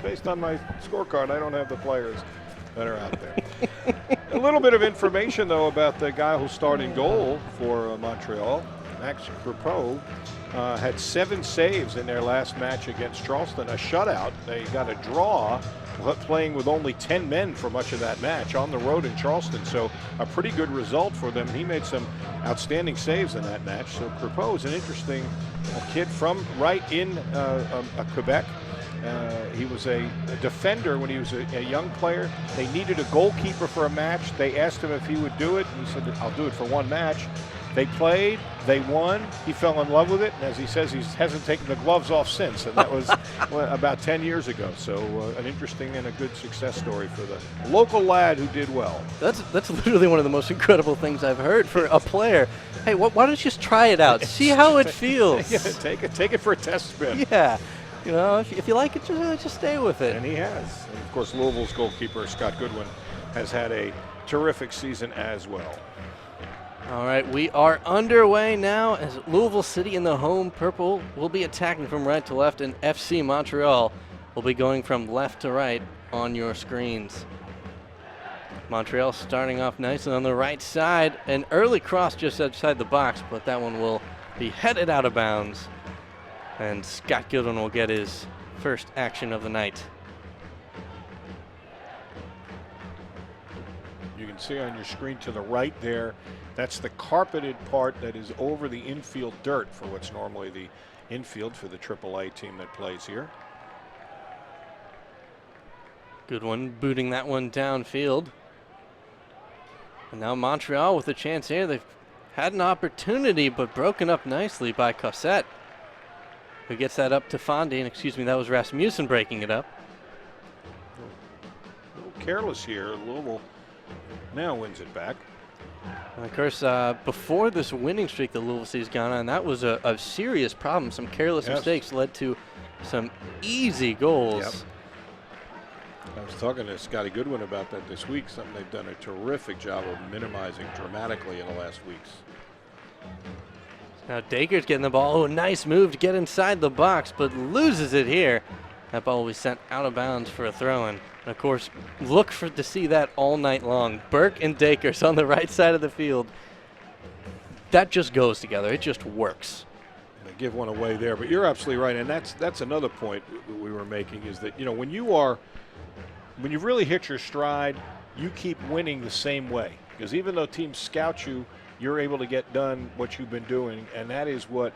based on my scorecard, I don't have the players that are out there. A little bit of information, though, about the guy who'll start in goal for Montreal. Max Crepeau had 7 saves in their last match against Charleston, a shutout. They got a draw, playing with only 10 men for much of that match on the road in Charleston. So a pretty good result for them. He made some outstanding saves in that match. So Crepeau is an interesting kid from right in Quebec. He was a defender when he was a young player. They needed a goalkeeper for a match. They asked him if he would do it, and he said, I'll do it for one match. They played, they won, he fell in love with it, and as he says, he hasn't taken the gloves off since, and that was about 10 years ago. So an interesting and a good success story for the local lad who did well. That's literally one of the most incredible things I've heard for a player. Hey, why don't you just try it out, see how it feels? Yeah, take it for a test spin. Yeah. You know, if you like it, just stay with it. And he has. And of course, Louisville's goalkeeper, Scott Goodwin, has had a terrific season as well. All right, we are underway now as Louisville City in the home purple will be attacking from right to left, and FC Montreal will be going from left to right on your screens. Montreal starting off nicely on the right side. An early cross just outside the box, but that one will be headed out of bounds. And Scott Goodwin will get his first action of the night. You can see on your screen to the right there, that's the carpeted part that is over the infield dirt for what's normally the infield for the AAA team that plays here. Goodwin booting that one downfield. And now Montreal with a chance here. They've had an opportunity, but broken up nicely by Cossette, who gets that up to Fondy. And excuse me, that was Rasmussen breaking it up. A little careless here. Louisville now wins it back. And of course, before this winning streak that Louisville City's gone on, that was a serious problem. Some careless mistakes led to some easy goals. Yep. I was talking to Scotty Goodwin about that this week, something they've done a terrific job of minimizing dramatically in the last weeks. Now Dacre's getting the ball. Oh, nice move to get inside the box, but loses it here. That ball will be sent out of bounds for a throw-in. And of course, look to see that all night long. Burke and Dacres on the right side of the field. That just goes together. It just works. And they give one away there, but you're absolutely right, and that's another point we were making, is that, you know, when you've really hit your stride, you keep winning the same way, because even though teams scout you, you're able to get done what you've been doing, and that is what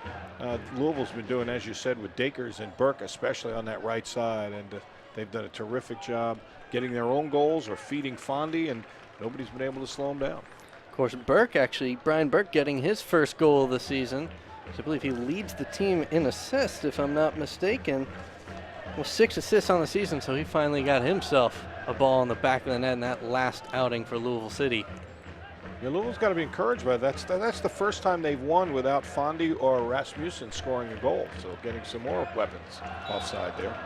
Louisville's been doing, as you said, with Dacres and Burke, especially on that right side, and they've done a terrific job getting their own goals or feeding Fondy, and nobody's been able to slow them down. Of course, Brian Burke getting his first goal of the season. So I believe he leads the team in assists, if I'm not mistaken. Well, 6 assists on the season, so he finally got himself a ball in the back of the net in that last outing for Louisville City. Yeah, Louisville's got to be encouraged by that. That's the first time they've won without Fondy or Rasmussen scoring a goal, so getting some more weapons offside there.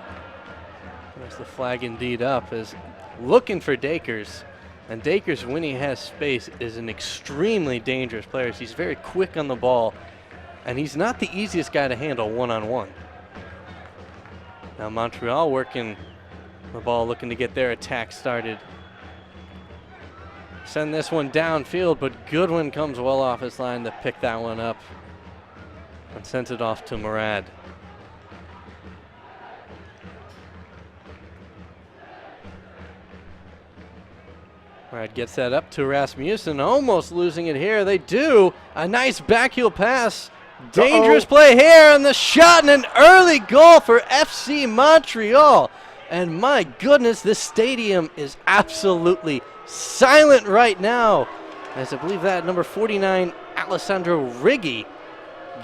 There's the flag indeed up, is looking for Dacres. And Dacres, when he has space, is an extremely dangerous player. He's very quick on the ball, and he's not the easiest guy to handle one-on-one. Now Montreal working the ball, looking to get their attack started. Send this one downfield, but Goodwin comes well off his line to pick that one up and sends it off to Murad. Murad gets that up to Rasmussen, almost losing it here. They do. A nice backheel pass. Dangerous play here, and the shot, and an early goal for FC Montreal. And my goodness, this stadium is absolutely silent right now, as I believe that number 49, Alessandro Riggi,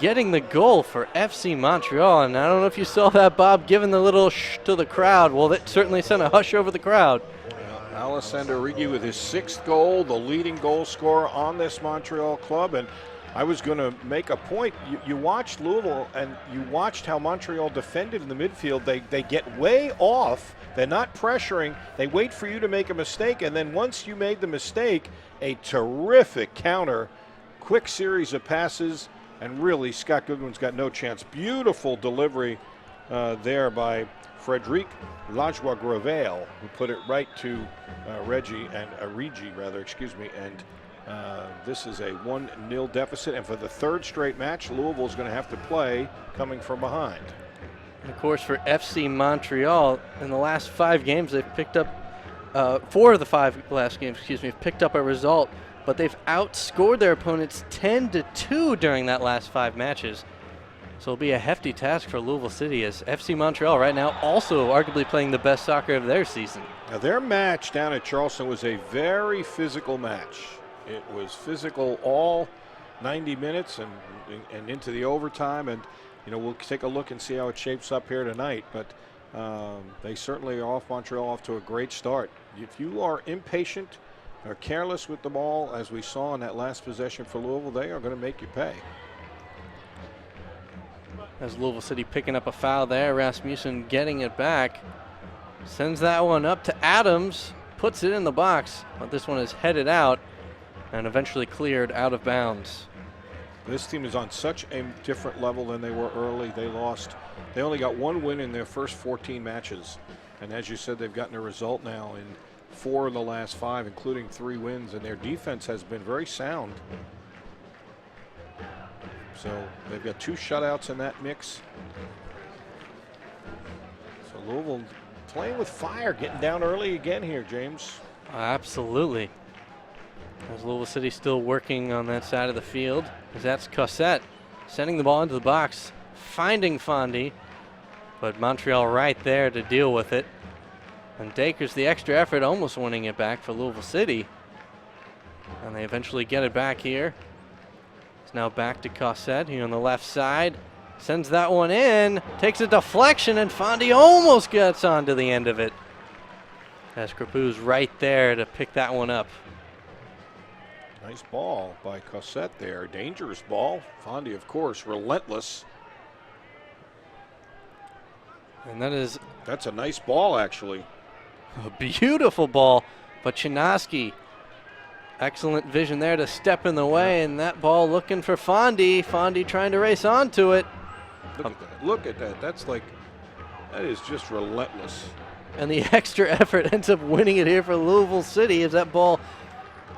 getting the goal for FC Montreal. And I don't know if you saw that, Bob, giving the little shh to the crowd. Well, that certainly sent a hush over the crowd. Alessandro Riggi with his 6th goal, the leading goal scorer on this Montreal club. And I was going to make a point. You watched Louisville, and you watched how Montreal defended in the midfield. They get way off. They're not pressuring. They wait for you to make a mistake, and then once you made the mistake, a terrific counter, quick series of passes, and really Scott Goodwin's got no chance. Beautiful delivery there by Frederic Lajoie-Gravel, who put it right to Reggie, excuse me, and this is a 1-0 deficit, and for the third straight match, Louisville is going to have to play coming from behind. And of course, for FC Montreal, in the last 5 games, they've picked up 4 of the 5 last games, have picked up a result, but they've outscored their opponents 10-2 during that last 5 matches. So it'll be a hefty task for Louisville City, as FC Montreal right now also arguably playing the best soccer of their season. Now, their match down at Charleston was a very physical match. It was physical all 90 minutes and into the overtime, and we'll take a look and see how it shapes up here tonight. But they certainly are Montreal off to a great start. If you are impatient or careless with the ball, as we saw in that last possession for Louisville, they are going to make you pay. As Louisville City picking up a foul there, Rasmussen getting it back. Sends that one up to Adams, puts it in the box, but this one is headed out and eventually cleared out of bounds. This team is on such a different level than they were early. They only got 1 win in their first 14 matches. And as you said, they've gotten a result now in 4 of the last 5, including 3 wins, and their defense has been very sound. So they've got 2 shutouts in that mix. So Louisville playing with fire, getting down early again here, James. Absolutely. As Louisville City still working on that side of the field, as that's Cossette sending the ball into the box, finding Fondy, but Montreal right there to deal with it. And Dakers, the extra effort, almost winning it back for Louisville City. And they eventually get it back here. It's now back to Cossette here on the left side. Sends that one in, takes a deflection, and Fondy almost gets onto the end of it. As Crepeau's right there to pick that one up. Nice ball by Cossette there. Dangerous ball. Fondy, of course, relentless. And that's a nice ball, actually. A beautiful ball, but Chinaski, excellent vision there to step in the way, and that ball looking for Fondy. Fondy trying to race onto it. Look at that. That is just relentless. And the extra effort ends up winning it here for Louisville City as that ball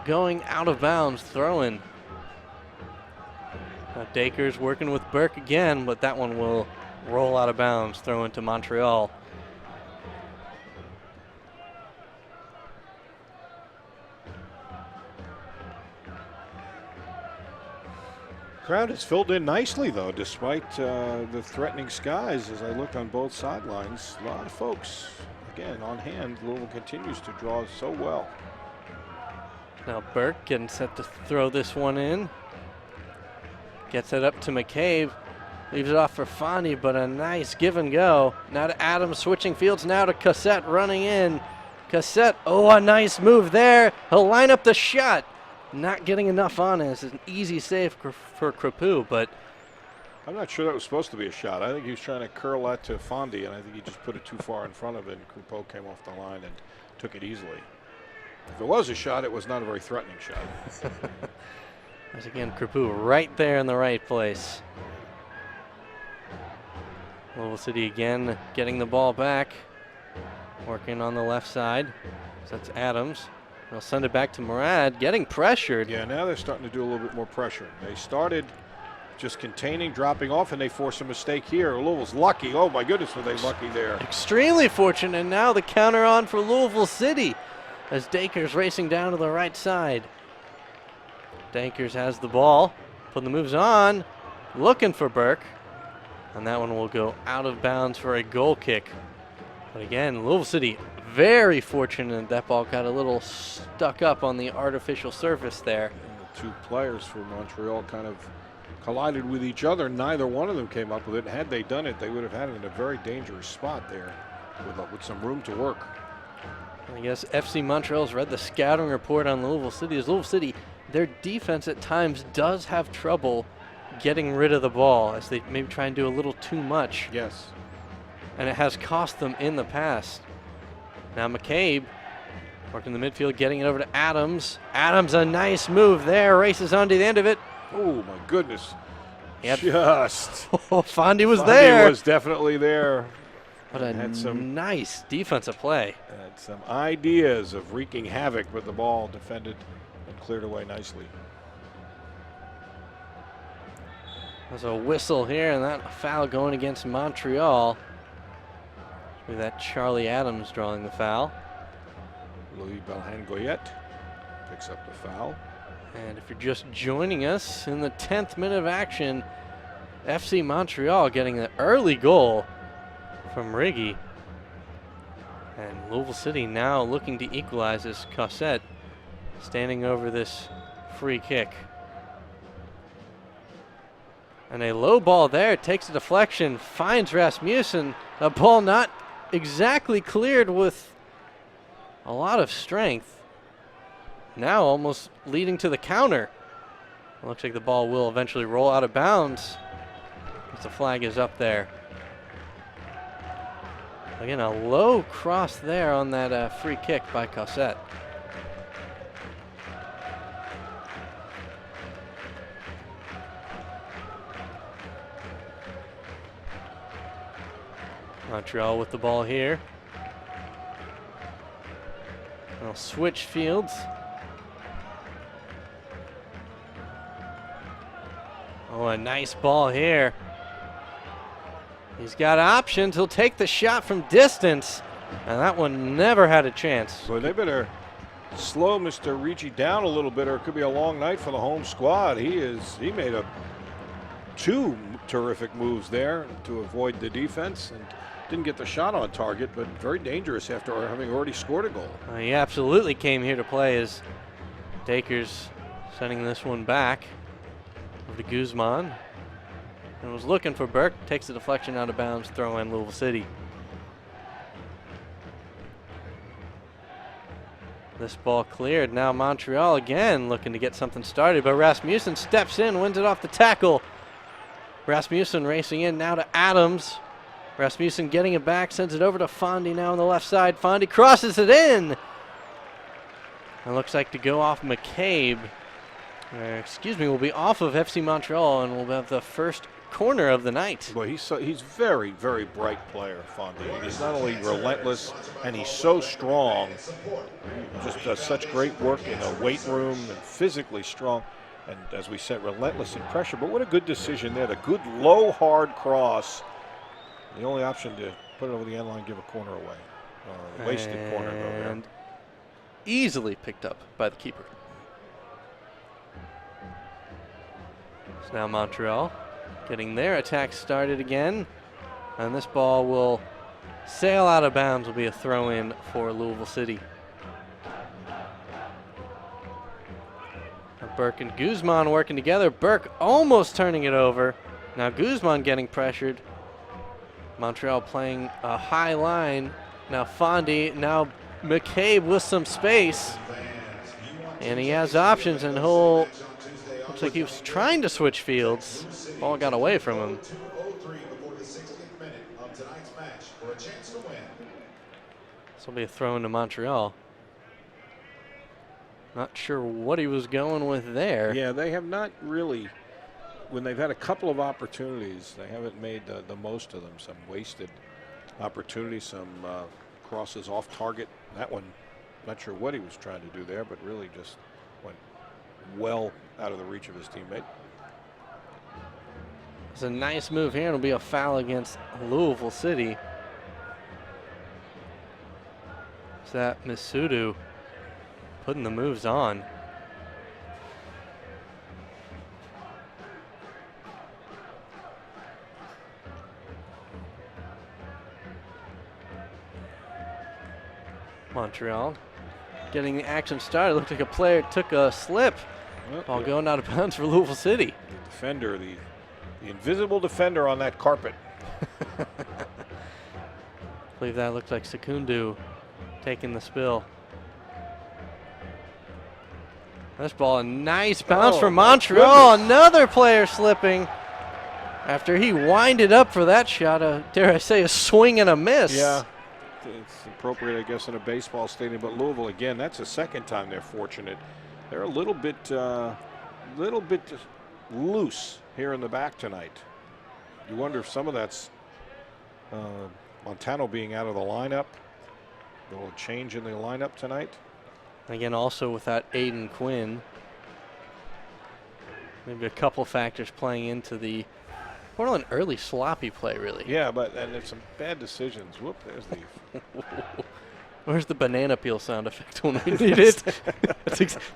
going out of bounds, throw-in. Dakers working with Burke again, but that one will roll out of bounds, throw into Montreal. Crowd has filled in nicely, though, despite the threatening skies. As I looked on both sidelines, a lot of folks, again, on hand. Louisville continues to draw so well. Now Burke getting set to throw this one in. Gets it up to McCabe. Leaves it off for Fondy, but a nice give and go. Now to Adams, switching fields now to Cossette running in. Cossette, oh, a nice move there. He'll line up the shot. Not getting enough on it. It's an easy save for Crepeau, but I'm not sure that was supposed to be a shot. I think he was trying to curl that to Fondy, and I think he just put it too far in front of it, and Crepeau came off the line and took it easily. If it was a shot, it was not a very threatening shot. There's again Crepeau right there in the right place. Louisville City again getting the ball back. Working on the left side. So that's Adams. They'll send it back to Murad, getting pressured. Yeah, now they're starting to do a little bit more pressure. They started just containing, dropping off, and they forced a mistake here. Louisville's lucky. Oh, my goodness, were they lucky there. Extremely fortunate, and now the counter on for Louisville City as Dakers racing down to the right side. Dakers has the ball, putting the moves on, looking for Burke, and that one will go out of bounds for a goal kick. But again, Louisville City very fortunate that ball got a little stuck up on the artificial surface there. And the 2 players for Montreal kind of collided with each other. Neither one of them came up with it. Had they done it, they would have had it in a very dangerous spot there with some room to work. I guess FC Montreal's read the scouting report on Louisville City. As Louisville City, their defense at times does have trouble getting rid of the ball as they maybe try and do a little too much. Yes. And it has cost them in the past. Now McCabe working the midfield, getting it over to Adams. Adams, a nice move there, races on to the end of it. Oh, my goodness. Yep. Just. Fondy was Fondy there. was definitely there. What a nice defensive play. Had some ideas of wreaking havoc, but the ball defended and cleared away nicely. There's a whistle here, and that foul going against Montreal. With that Charlie Adams drawing the foul. Louis Belhangoyet picks up the foul. And if you're just joining us in the 10th minute of action, FC Montreal getting the early goal from Riggy. And Louisville City now looking to equalize as Cossette standing over this free kick. And a low ball there, takes a deflection, finds Rasmussen. A ball not exactly cleared with a lot of strength. Now almost leading to the counter. It looks like the ball will eventually roll out of bounds as the flag is up there. Again, a low cross there on that free kick by Cossette. Montreal with the ball here. They'll switch fields. Oh, a nice ball here. He's got options. He'll take the shot from distance. And that one never had a chance. Well, they better slow Mr. Ricci down a little bit, or it could be a long night for the home squad. He made two terrific moves there to avoid the defense and didn't get the shot on target, but very dangerous after having already scored a goal. He absolutely came here to play as Dakers sending this one back over to Guzman. And was looking for Burke, takes the deflection out of bounds, throw in Louisville City. This ball cleared. Now Montreal again looking to get something started, but Rasmussen steps in, wins it off the tackle. Rasmussen racing in now to Adams. Rasmussen getting it back, sends it over to Fondy now on the left side. Fondy crosses it in. It looks like to go off McCabe. Will be off of FC Montreal, and we'll have the first corner of the night. Well, he's very, very bright player, Fondy. He's not only relentless, and he's so strong. He just does such great work in the weight room and physically strong. And as we said, relentless in pressure. But what a good decision there. The good low, hard cross. The only option to put it over the end line, give a corner away. Wasted corner though there. And easily picked up by the keeper. So now Montreal getting their attack started again. And this ball will sail out of bounds, will be a throw in for Louisville City. Now Burke and Guzman working together. Burke almost turning it over. Now Guzman getting pressured. Montreal playing a high line. Now Fondy, now McCabe with some space. And he has options, and he'll, looks like he was trying to switch fields. Ball got away from him. This will be a throw into Montreal. Not sure what he was going with there. Yeah, they have not really, when they've had a couple of opportunities, they haven't made the most of them. Some wasted opportunities, some crosses off target. That one, not sure what he was trying to do there, but really just went well out of the reach of his teammate. It's a nice move here. It'll be a foul against Louisville City. Is that Misudu putting the moves on? Montreal getting the action started. Looked like a player took a slip. Ball going out of bounds for Louisville City. The defender, the invisible defender on that carpet. I believe that looked like Secundu taking the spill. This ball, a nice bounce from Montreal. Another player slipping after he winded up for that shot. Dare I say, a swing and a miss. Yeah. It's appropriate, I guess, in a baseball stadium, but Louisville, again, that's the second time they're fortunate. They're a little bit loose here in the back tonight. You wonder if some of that's Montano being out of the lineup. A little change in the lineup tonight. Again, also without Aiden Quinn. Maybe a couple factors playing into the Portland early sloppy play, really. Yeah, and there's some bad decisions. Whoop, there's the. Where's the banana peel sound effect when we need it?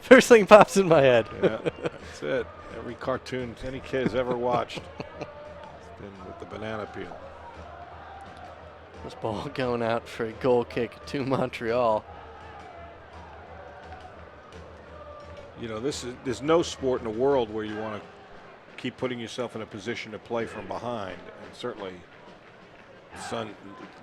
First thing pops in my head. Yeah, that's it. Every cartoon any kid has ever watched has been with the banana peel. This ball going out for a goal kick to Montreal. You know, there's no sport in the world where you want to keep putting yourself in a position to play from behind, and certainly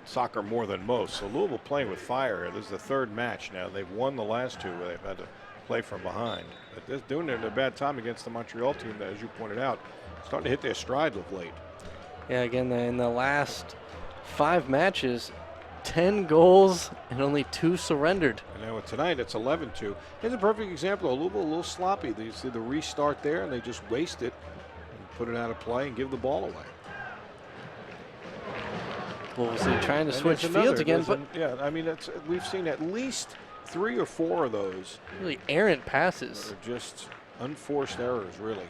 soccer more than most. So Louisville playing with fire. This is the third match now. They've won the last two where they've had to play from behind. But they're doing it at a bad time against the Montreal team that, as you pointed out, starting to hit their stride of late. Yeah, again, in the last 5 matches, 10 goals and only 2 surrendered. And now tonight it's 11-2. Here's a perfect example. Louisville a little sloppy. They see the restart there and they just waste it and put it out of play and give the ball away. Louisville trying to switch fields again, but yeah, I mean we've seen at least 3 or 4 of those really errant passes. That are just unforced errors, really.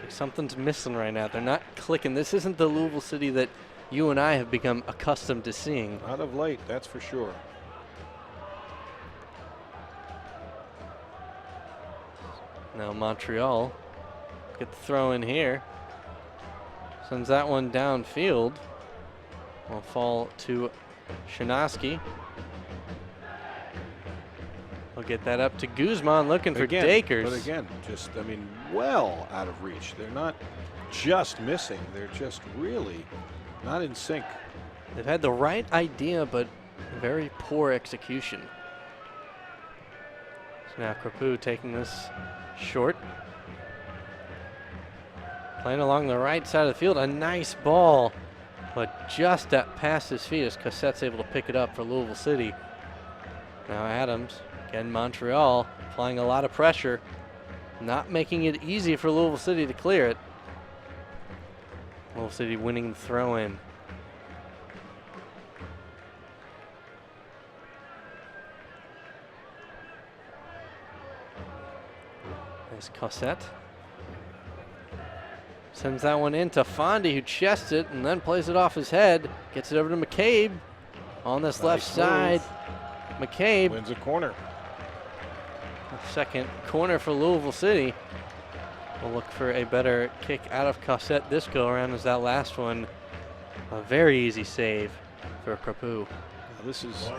Something's missing right now. They're not clicking. This isn't the Louisville City that you and I have become accustomed to seeing. Not of late, that's for sure. Now Montreal get the throw in here. Sends that one downfield. Will fall to Shinoski. We'll get that up to Guzman looking for Dakers. But again, just, I mean, well out of reach. They're not just missing. They're just really not in sync. They've had the right idea, but very poor execution. So now Krapu taking this short. Playing along the right side of the field. A nice ball, but just past his feet as Cossette's able to pick it up for Louisville City. Now Adams, again Montreal, applying a lot of pressure, not making it easy for Louisville City to clear it. Louisville City winning the throw-in. There's Cossette. Sends that one into Fondy, who chests it and then plays it off his head. Gets it over to McCabe on this left side. McCabe wins a corner. Second corner for Louisville City. We'll look for a better kick out of Cossette this go around as that last one. A very easy save for Krapu. This is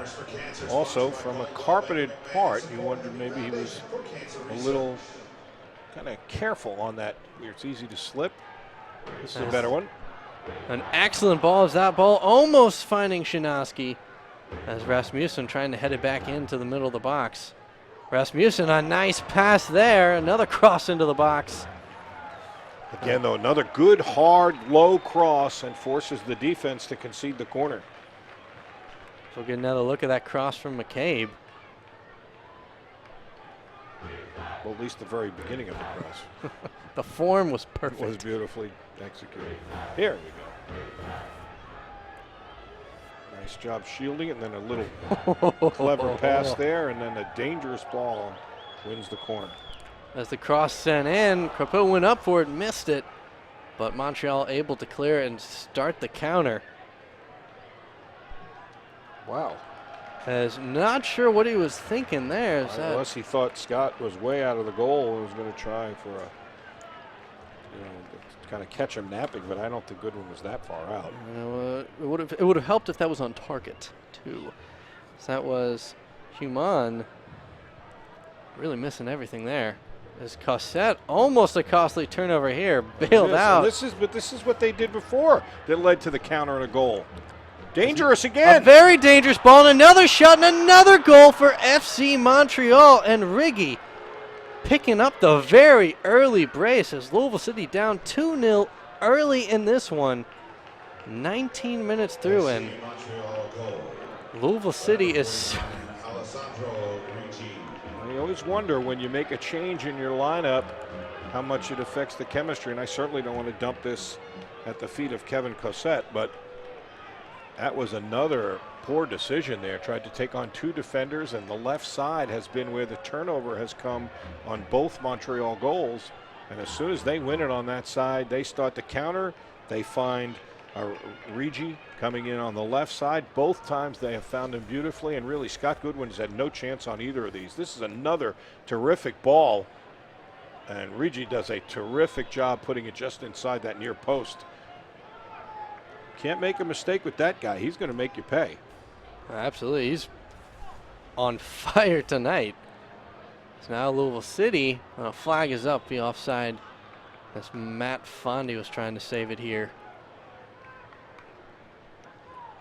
also from a carpeted part. You wondered maybe he was a little kind of careful on that. It's easy to slip. This is a better one. An excellent ball as that ball almost finding Shinoski as Rasmussen trying to head it back into the middle of the box. Rasmussen, a nice pass there. Another cross into the box. Again, though, another good, hard, low cross and forces the defense to concede the corner. So we'll get another look at that cross from McCabe. Well, at least the very beginning of the cross. The form was perfect. It was beautifully executed. Here we go. Nice job shielding it, and then a little clever pass there, and then a dangerous ball wins the corner. As the cross sent in, Krapu went up for it, missed it, but Montreal able to clear and start the counter. Wow. As not sure what he was thinking there. Unless he thought Scott was way out of the goal and was going to try for a, kind of catch him napping, but I don't think Goodwin was that far out. It would have helped if that was on target too. So that was Human really missing everything there. As Cossette, almost a costly turnover here, bailed out. This is what they did before that led to the counter and a goal. Dangerous again. A very dangerous ball and another shot and another goal for FC Montreal, and Riggy picking up the very early brace as Louisville City down 2-0 early in this one. 19 minutes through, and Louisville City is... You always wonder when you make a change in your lineup how much it affects the chemistry, and I certainly don't want to dump this at the feet of Kevin Cossette, but That was another poor decision there. Tried to take on 2 defenders, and the left side has been where the turnover has come on both Montreal goals. And as soon as they win it on that side, they start to counter. They find Rigi coming in on the left side. Both times they have found him beautifully, and really Scott Goodwin has had no chance on either of these. This is another terrific ball, and Rigi does a terrific job putting it just inside that near post. Can't make a mistake with that guy. He's going to make you pay. Absolutely. He's on fire tonight. So now Louisville City, a flag is up, the offside. As Matt Fondy was trying to save it here.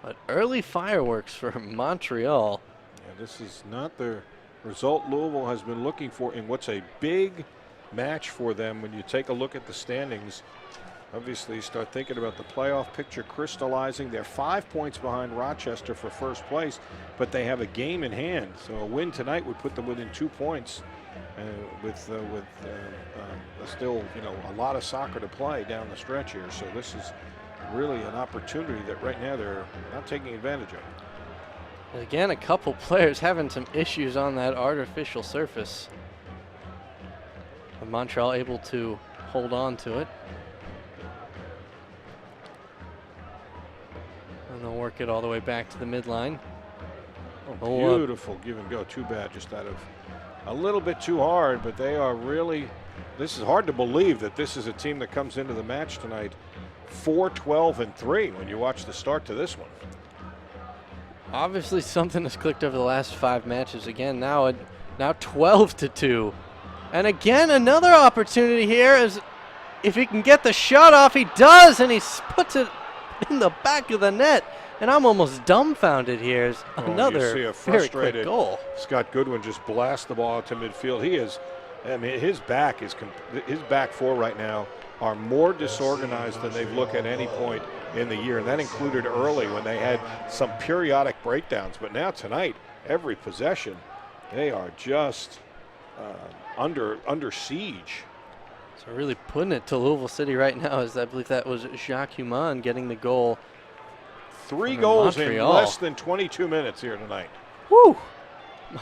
But early fireworks for Montreal. Yeah, this is not the result Louisville has been looking for in what's a big match for them. When you take a look at the standings, obviously you start thinking about the playoff picture crystallizing. They're 5 points behind Rochester for first place, but they have a game in hand. So a win tonight would put them within 2 points, with still, you know, a lot of soccer to play down the stretch here. So this is really an opportunity that right now they're not taking advantage of. Again, a couple players having some issues on that artificial surface. But Montreal able to hold on to it. And they'll work it all the way back to the midline. Oh, beautiful give and go. Too bad, just out of a little bit too hard, but they are really, this is hard to believe that this is a team that comes into the match tonight 4-12-3 when you watch the start to this one. Obviously something has clicked over the last 5 matches. Again, now 12-2. And again, another opportunity here is if he can get the shot off, he does, and he puts it in the back of the net. And I'm almost dumbfounded here. Is another you see a very frustrated quick goal. Scott Goodwin just blast the ball out to midfield. He is, I mean, his back four right now are more disorganized than they've looked at any point in the year. And that included early when they had some periodic breakdowns. But now tonight, every possession, they are just under siege. So really putting it to Louisville City right now, as I believe that was Jacques Human getting the goal. 3 goals Montreal. in less than 22 minutes here tonight. Woo!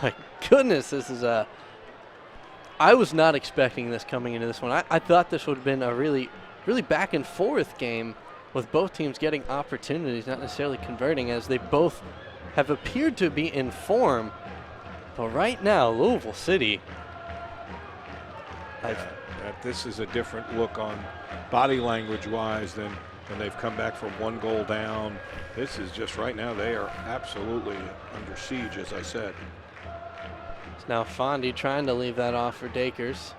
My goodness, this is a... I was not expecting this coming into this one. I thought this would have been a really back and forth game with both teams getting opportunities, not necessarily converting, as they both have appeared to be in form. But right now, Louisville City... This is a different look on body language-wise than when they've come back from 1 goal down. This is just right now, they are absolutely under siege, as I said. It's now Fondy trying to leave that off for Dakers.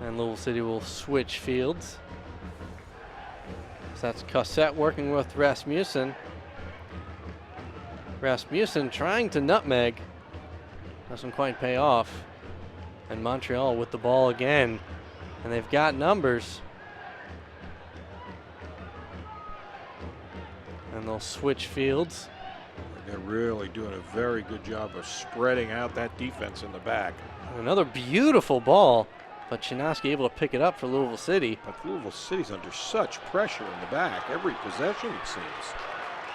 And Louisville City will switch fields. So that's Cossette working with Rasmussen. Rasmussen trying to nutmeg. Doesn't quite pay off. And Montreal with the ball again. And they've got numbers. And they'll switch fields. They're really doing a very good job of spreading out that defense in the back. Another beautiful ball, but Chinaski able to pick it up for Louisville City. But Louisville City's under such pressure in the back, every possession it seems.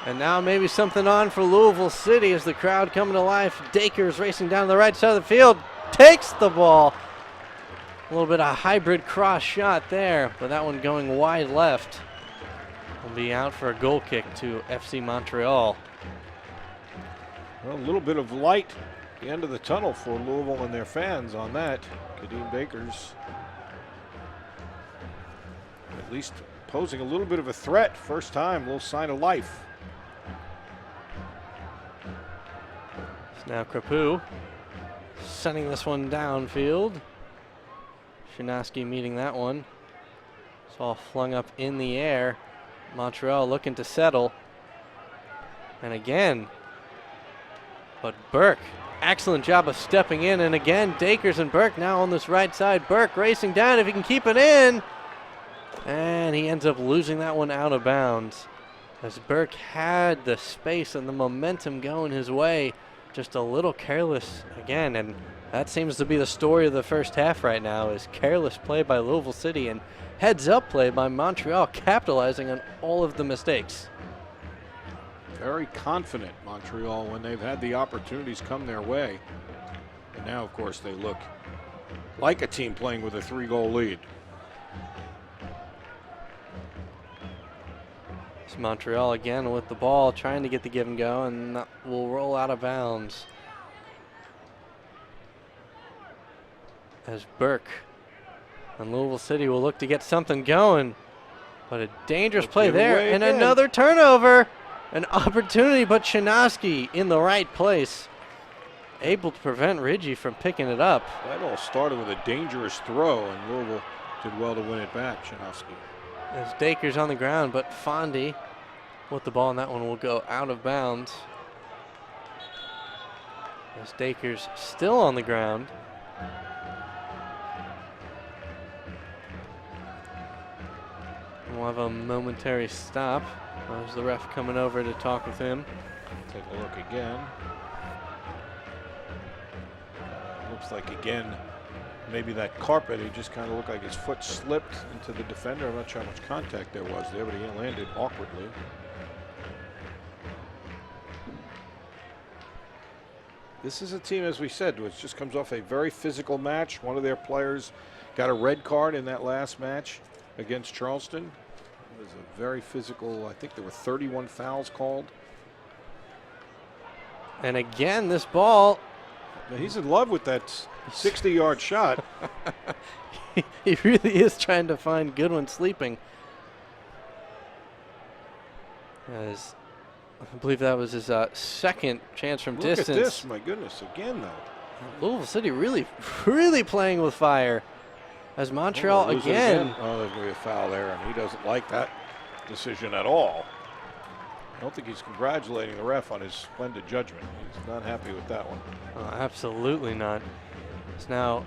And now maybe something on for Louisville City as the crowd coming to life. Dakers racing down the right side of the field, takes the ball. A little bit of hybrid cross shot there, but that one going wide left. Will be out for a goal kick to FC Montreal. Well, a little bit of light at the end of the tunnel for Louisville and their fans on that. Kadeem Dakers at least posing a little bit of a threat. First time, a little sign of life. It's now Crepeau sending this one downfield. Chinaski meeting that one. It's all flung up in the air. Montreal looking to settle. And again, but Burke, excellent job of stepping in. And again, Dakers and Burke now on this right side. Burke racing down if he can keep it in. And he ends up losing that one out of bounds. As Burke had the space and the momentum going his way, just a little careless again. And that seems to be the story of the first half right now, is careless play by Louisville City. And heads-up play by Montreal, capitalizing on all of the mistakes. Very confident, Montreal, when they've had the opportunities come their way. And now, of course, they look like a team playing with a 3-goal lead. It's Montreal again with the ball, trying to get the give and go, and that will roll out of bounds. As Burke and Louisville City will look to get something going. But a dangerous play there, and another turnover. An opportunity, but Chinosky in the right place, able to prevent Ridgey from picking it up. That all started with a dangerous throw, and Louisville did well to win it back, Chinosky. As Dakers on the ground, but Fondy with the ball, and that one will go out of bounds. As Dakers still on the ground. We'll have a momentary stop. There's the ref coming over to talk with him. Take a look again. Looks like, again, maybe that carpet, he just kind of looked like his foot slipped into the defender. I'm not sure how much contact there was there, but he landed awkwardly. This is a team, as we said, which just comes off a very physical match. One of their players got a red card in that last match against Charleston. It was a very physical, I think there were 31 fouls called. And again, this ball. He's in love with that 60-yard shot. He really is trying to find Goodwin sleeping. As I believe that was his second chance from distance. Look at this, my goodness, again though. Louisville City really playing with fire. As Montreal again. Oh, there's going to be a foul there, and he doesn't like that decision at all. I don't think he's congratulating the ref on his splendid judgment. He's not happy with that one. Absolutely not. It's now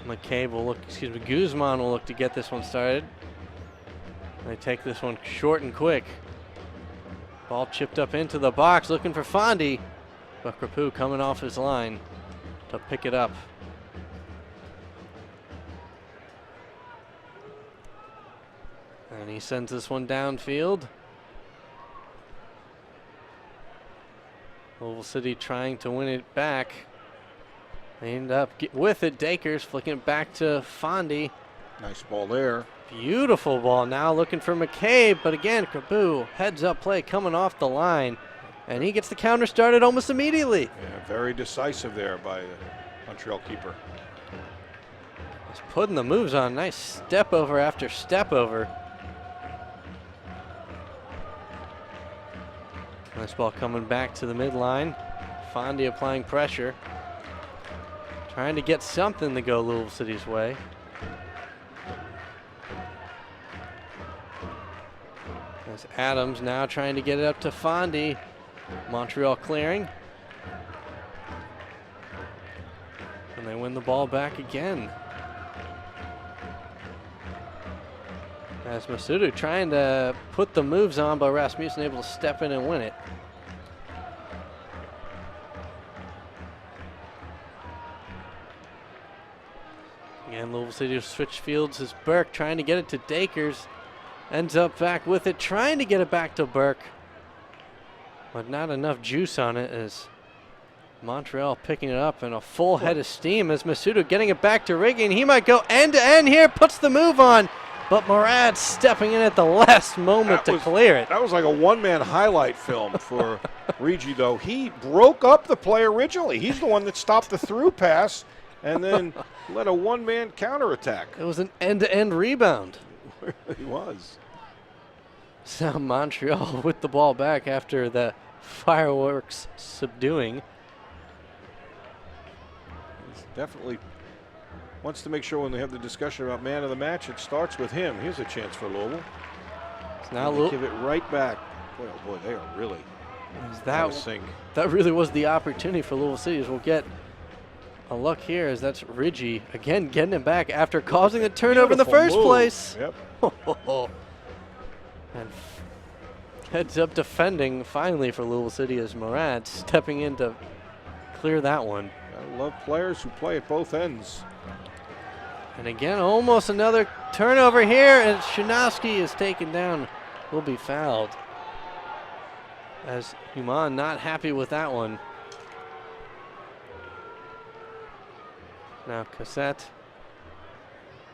Guzman will look to get this one started. They take this one short and quick. Ball chipped up into the box, looking for Fondy. But Crepeau coming off his line to pick it up. And he sends this one downfield. Louisville City trying to win it back. They end up with it. Dakers flicking it back to Fondy. Nice ball there. Beautiful ball. Now looking for McCabe, but again, Crepeau heads up play coming off the line. And he gets the counter started almost immediately. Yeah, very decisive there by the Montreal keeper. He's putting the moves on. Nice step over after step over. Nice ball coming back to the midline. Fondy applying pressure. Trying to get something to go Louisville City's way. As Adams now trying to get it up to Fondy. Montreal clearing. And they win the ball back again. As Masudu trying to put the moves on, but Rasmussen able to step in and win it. Again, Louisville City switch fields as Burke trying to get it to Dakers. Ends up back with it, trying to get it back to Burke. But not enough juice on it as Montreal picking it up in a full head of steam as Masudu getting it back to Riggi, and he might go end to end here, puts the move on. But Murad stepping in at the last moment to clear it. That was like a one-man highlight film for Riggi, though. He broke up the play originally. He's the one that stopped the through pass and then led a one-man counterattack. It was an end-to-end rebound. It really was. So Montreal with the ball back after the fireworks subduing. He's definitely wants to make sure when they have the discussion about man of the match, it starts with him. Here's a chance for Louisville. Now give it right back. Boy, oh boy, they are really out of sync. That really was the opportunity for Louisville City. We'll get a look here as that's Riggi again getting it back after causing the turnover in the first place. Yep. And heads up defending finally for Louisville City as Murad stepping in to clear that one. I love players who play at both ends. And again, almost another turnover here, and Shinowski is taken down, will be fouled. As Human not happy with that one. Now Cassette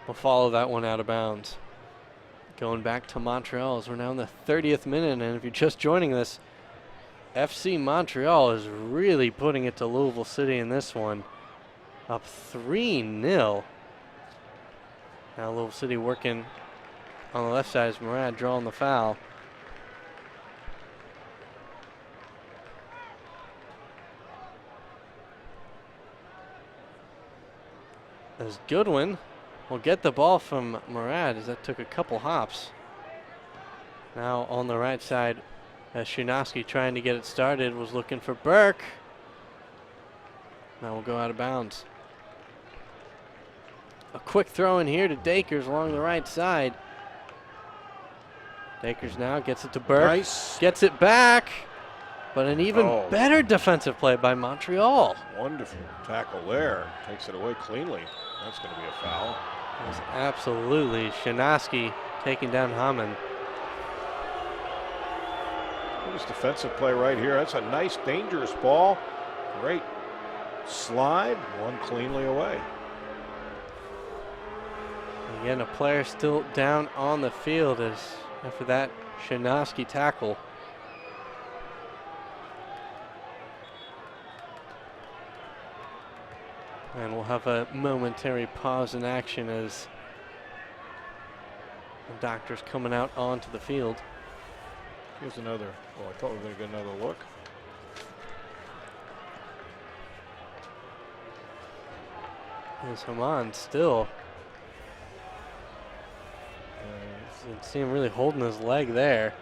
will follow that one out of bounds. Going back to Montreal as we're now in the 30th minute, and if you're just joining us, FC Montreal is really putting it to Louisville City in this one. Up 3-0. Now Louisville City working on the left side as Murad drawing the foul. As Goodwin will get the ball from Murad as that took a couple hops. Now on the right side, as Shinowski trying to get it started, was looking for Burke. Now we'll go out of bounds. A quick throw in here to Dakers along the right side. Dakers now gets it to Burke. Nice. Gets it back. But an even better defensive play by Montreal. Wonderful tackle there. Takes it away cleanly. That's going to be a foul. That's absolutely Shinowski taking down Hammond. Nice defensive play right here. That's a nice, dangerous ball. Great slide. One cleanly away. Again, a player still down on the field as after that Shinowski tackle. And we'll have a momentary pause in action as the doctor's coming out onto the field. Here's another. Oh, I thought we were going to get another look. As Haman still. You can see him really holding his leg there.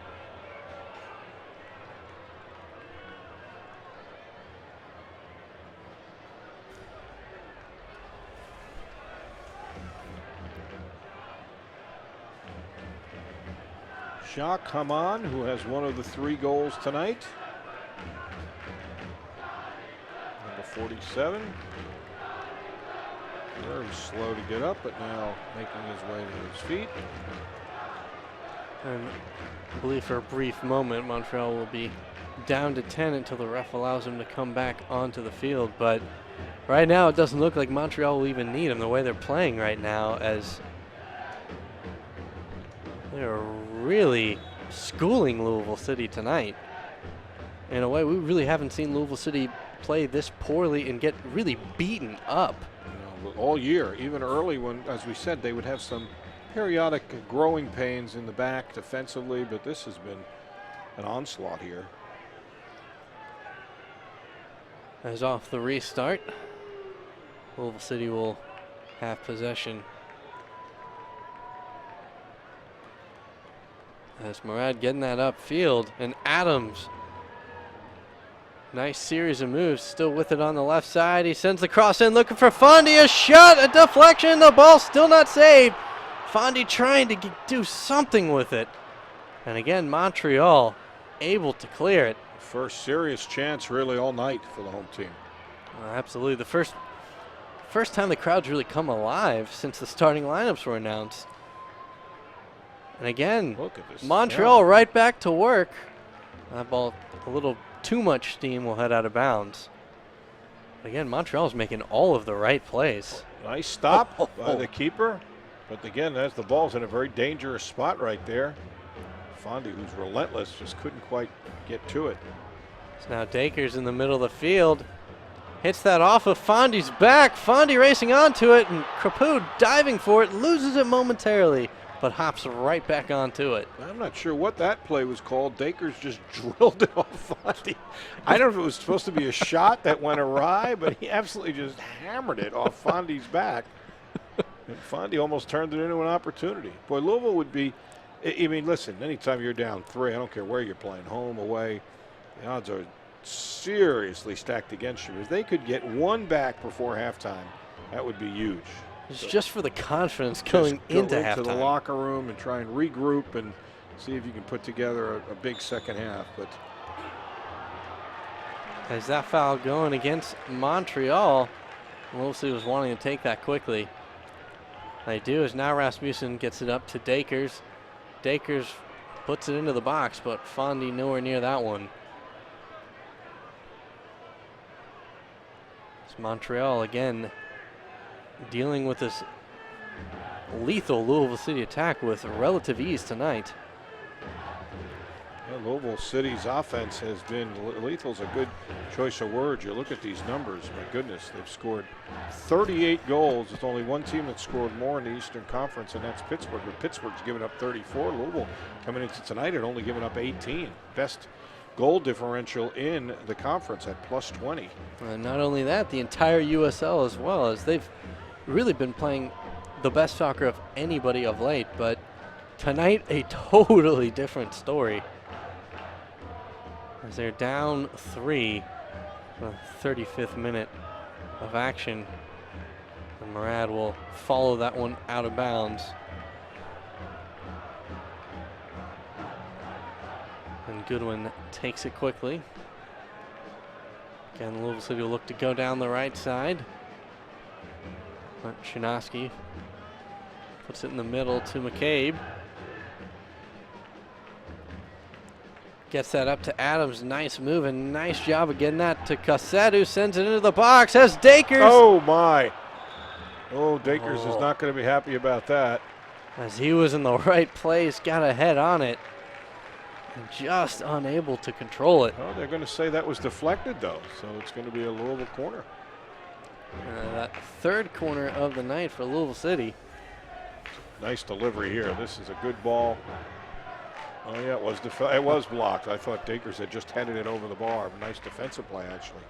Jacques Haman, who has one of the 3 goals tonight. Number 47. Very slow to get up, but now making his way to his feet. And I believe for a brief moment, Montreal will be down to 10 until the ref allows him to come back onto the field. But right now, it doesn't look like Montreal will even need him the way they're playing right now, as they're really schooling Louisville City tonight. In a way, we really haven't seen Louisville City play this poorly and get really beaten up. You know, all year, even early when, as we said, they would have some periodic growing pains in the back defensively, but this has been an onslaught here. As off the restart, Louisville City will have possession. As Murad getting that upfield, and Adams, nice series of moves, still with it on the left side. He sends the cross in, looking for Fondy, a shot, a deflection, the ball still not saved. Fondy trying to do something with it. And again, Montreal able to clear it. First serious chance really all night for the home team. Absolutely, the first time the crowd's really come alive since the starting lineups were announced. And again, look at this. Montreal right back to work. That ball, a little too much steam, will head out of bounds. Again, Montreal's making all of the right plays. Nice stop by the keeper. But again, as the ball's in a very dangerous spot right there. Fondy, who's relentless, just couldn't quite get to it. So now Dakers in the middle of the field. Hits that off of Fondy's back. Fondy racing onto it, and Crepeau diving for it, loses it momentarily, but hops right back onto it. I'm not sure what that play was called. Dakers just drilled it off Fondy. I don't know if it was supposed to be a shot that went awry, but he absolutely just hammered it off Fondy's back. And Fondy almost turned it into an opportunity. Boy, Louisville would be, I mean, listen, anytime you're down 3, I don't care where you're playing, home, away, the odds are seriously stacked against you. If they could get one back before halftime, that would be huge. It's just for the confidence going into halftime. To the locker room and try and regroup and see if you can put together a big second half. But as that foul going against Montreal, Louisville was wanting to take that quickly. They do, as now Rasmussen gets it up to Dakers. Dakers puts it into the box, but Fondy nowhere near that one. It's Montreal again dealing with this lethal Louisville City attack with relative ease tonight. Yeah, Louisville City's offense has been, lethal's a good choice of words. You look at these numbers, my goodness, they've scored 38 goals. There's only one team that scored more in the Eastern Conference, and that's Pittsburgh. But Pittsburgh's given up 34. Louisville coming into tonight had only given up 18. Best goal differential in the conference at +20. And not only that, the entire USL as well, as they've really been playing the best soccer of anybody of late, but tonight a totally different story. As they're down 3 for the 35th minute of action. And Murad will follow that one out of bounds. And Goodwin takes it quickly. Again, Louisville City will look to go down the right side. But Shinosky puts it in the middle to McCabe. Gets that up to Adams. Nice move and nice job of getting that to Cassette, who sends it into the box. As Dakers. Oh, my. Oh, Dakers is not going to be happy about that. As he was in the right place, got a head on it. And just unable to control it. Oh, they're going to say that was deflected, though. So it's going to be a Louisville corner. That third corner of the night for Louisville City. Nice delivery here. This is a good ball. Oh, yeah, it was blocked. I thought Dakers had just headed it over the bar. Nice defensive play, actually.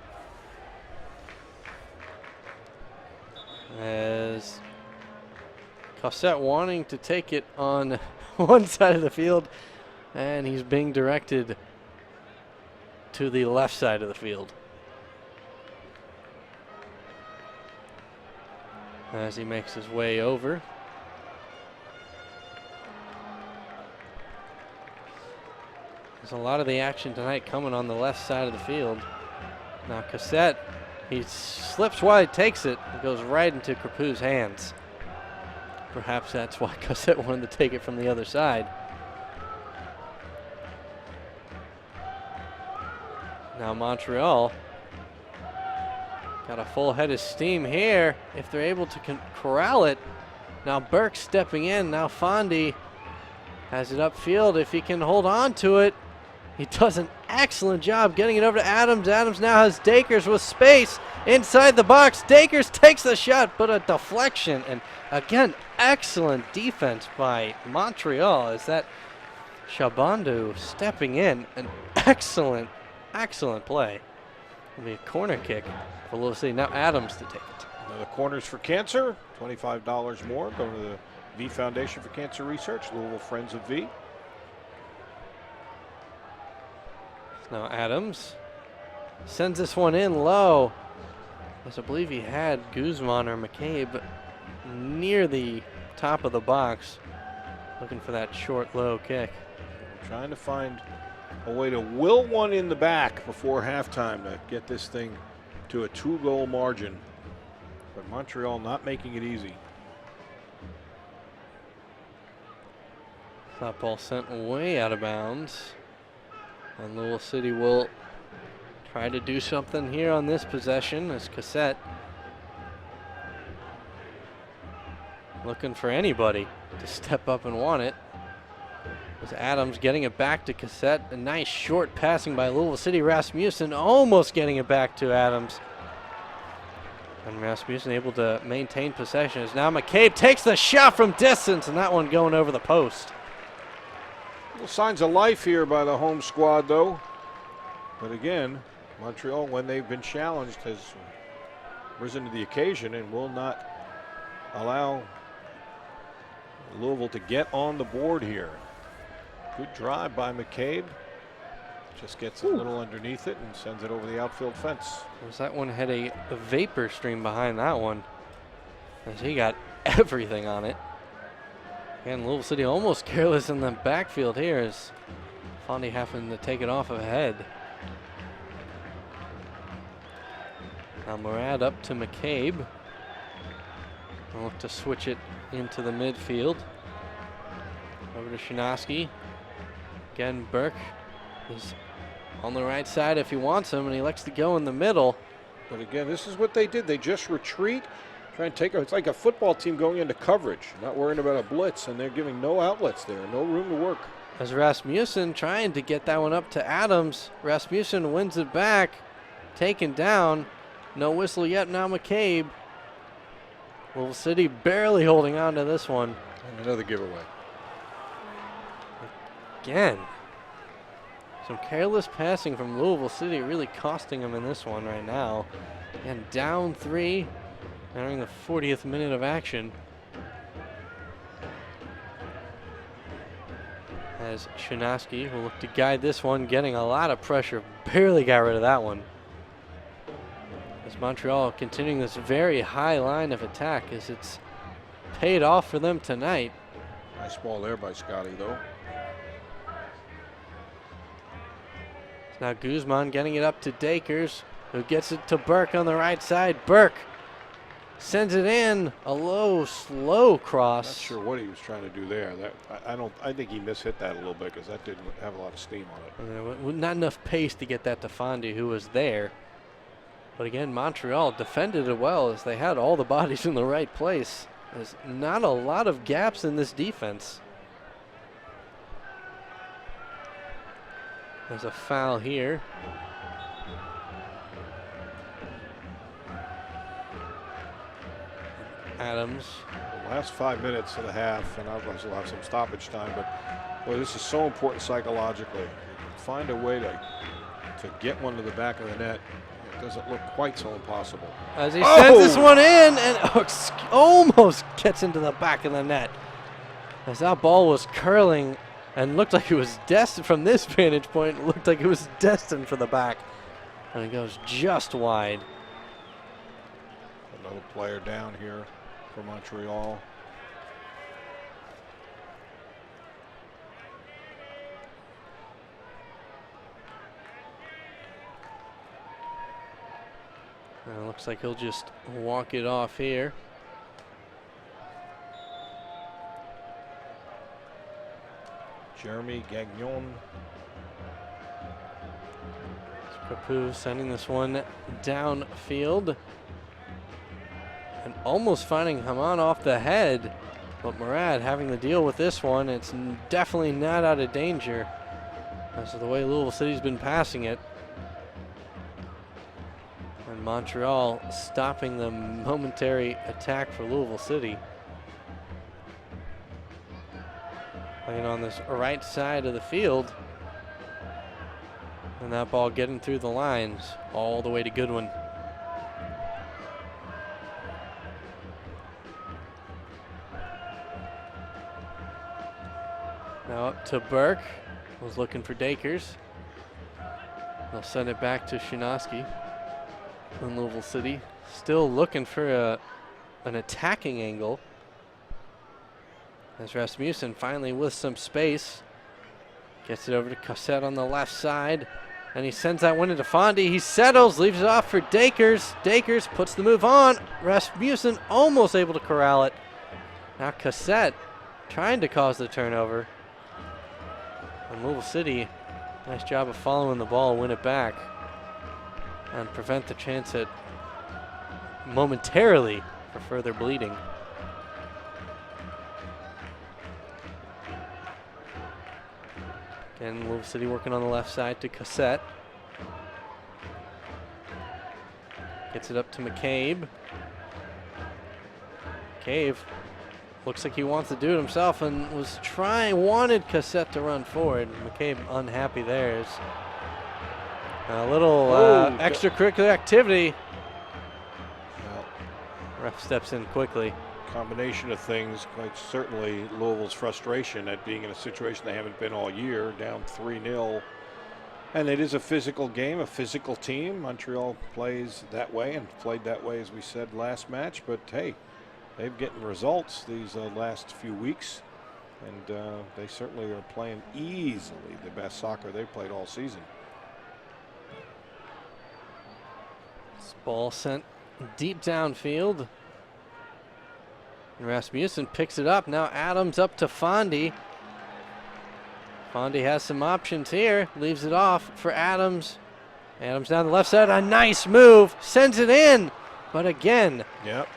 As Cassette wanting to take it on one side of the field, and he's being directed to the left side of the field. As he makes his way over. There's a lot of the action tonight coming on the left side of the field. Now Cassette, he slips wide, takes it, and goes right into Crepeau's hands. Perhaps that's why Cassette wanted to take it from the other side. Now Montreal got a full head of steam here if they're able to corral it. Now Burke stepping in. Now Fondy has it upfield. If he can hold on to it, he does an excellent job getting it over to Adams. Adams now has Dakers with space inside the box. Dakers takes the shot, but a deflection. And again, excellent defense by Montreal as that Shabandu stepping in. An excellent play. It'll be a corner kick for Louisville City. Now Adams to take it. Now the Corners for Cancer, $25 more. Go to the V Foundation for Cancer Research, Louisville Friends of V. Now Adams sends this one in low. As I believe he had Guzman or McCabe near the top of the box, looking for that short, low kick. Trying to find a way to will one in the back before halftime to get this thing to a 2-goal margin. But Montreal not making it easy. That ball sent way out of bounds. And Louisville City will try to do something here on this possession as Cassette looking for anybody to step up and want it. As Adams getting it back to Cassette. A nice short passing by Louisville City. Rasmussen almost getting it back to Adams. And Rasmussen able to maintain possession as now McCabe takes the shot from distance, and that one going over the post. Little signs of life here by the home squad, though. But again, Montreal, when they've been challenged, has risen to the occasion and will not allow Louisville to get on the board here. Good drive by McCabe. Just gets a little underneath it and sends it over the outfield fence. That one had a vapor stream behind that one, as he got everything on it. And Louisville City almost careless in the backfield here as Fondy having to take it off of head. Now Murad up to McCabe. We'll look to switch it into the midfield. Over to Shinosky. Again, Burke is on the right side if he wants him, and he likes to go in the middle. But again, this is what they did. They just retreat, try and take it's like a football team going into coverage, not worrying about a blitz, and they're giving no outlets there, no room to work. As Rasmussen trying to get that one up to Adams. Rasmussen wins it back, taken down. No whistle yet now, McCabe. Louisville City barely holding on to this one. And another giveaway. Again. Some careless passing from Louisville City really costing them in this one right now. And down 3 entering the 40th minute of action. As Shinosky will look to guide this one, getting a lot of pressure. Barely got rid of that one. As Montreal continuing this very high line of attack as it's paid off for them tonight. Nice ball there by Scotty, though. Now Guzman getting it up to Dakers, who gets it to Burke on the right side. Burke sends it in, a low, slow cross. Not sure what he was trying to do there. I think he mishit that a little bit because that didn't have a lot of steam on it. Not enough pace to get that to Fondy, who was there. But again, Montreal defended it well as they had all the bodies in the right place. There's not a lot of gaps in this defense. There's a foul here. Adams. The last 5 minutes of the half, and obviously we'll have some stoppage time, but boy, this is so important psychologically. Find a way to get one to the back of the net. It doesn't look quite so impossible. As he sends this one in and almost gets into the back of the net. As that ball was curling and looked like it was destined from this vantage point, it looked like it was destined for the back. And it goes just wide. Another player down here for Montreal. And it looks like he'll just walk it off here. Jeremy Gagnon. Capu sending this one downfield. And almost finding Haman off the head. But Murad having to deal with this one. It's definitely not out of danger. That's the way Louisville City's been passing it. And Montreal stopping the momentary attack for Louisville City. Playing on this right side of the field. And that ball getting through the lines all the way to Goodwin. Now up to Burke. Was looking for Dakers. They'll send it back to Shinosky in Louisville City. Still looking for an attacking angle. As Rasmussen finally with some space. Gets it over to Cossette on the left side. And he sends that one into Fondy. He settles, leaves it off for Dakers. Dakers puts the move on. Rasmussen almost able to corral it. Now Cossette trying to cause the turnover. And Louisville City, nice job of following the ball, win it back. And prevent the chance at momentarily for further bleeding. Again, Louisville City working on the left side to Cossette. Gets it up to McCabe. McCabe looks like he wants to do it himself and wanted Cossette to run forward. McCabe unhappy there. It's a little extracurricular activity. Well, Ref steps in quickly. Combination of things, quite certainly Louisville's frustration at being in a situation they haven't been all year, down 3-0. And it is a physical game, a physical team. Montreal plays that way and played that way, as we said last match. But hey, they're getting results these last few weeks. And they certainly are playing easily the best soccer they've played all season. This ball sent deep downfield. And Rasmussen picks it up. Now Adams up to Fondy. Fondy has some options here. Leaves it off for Adams. Adams down the left side. A nice move. Sends it in. But again, yep.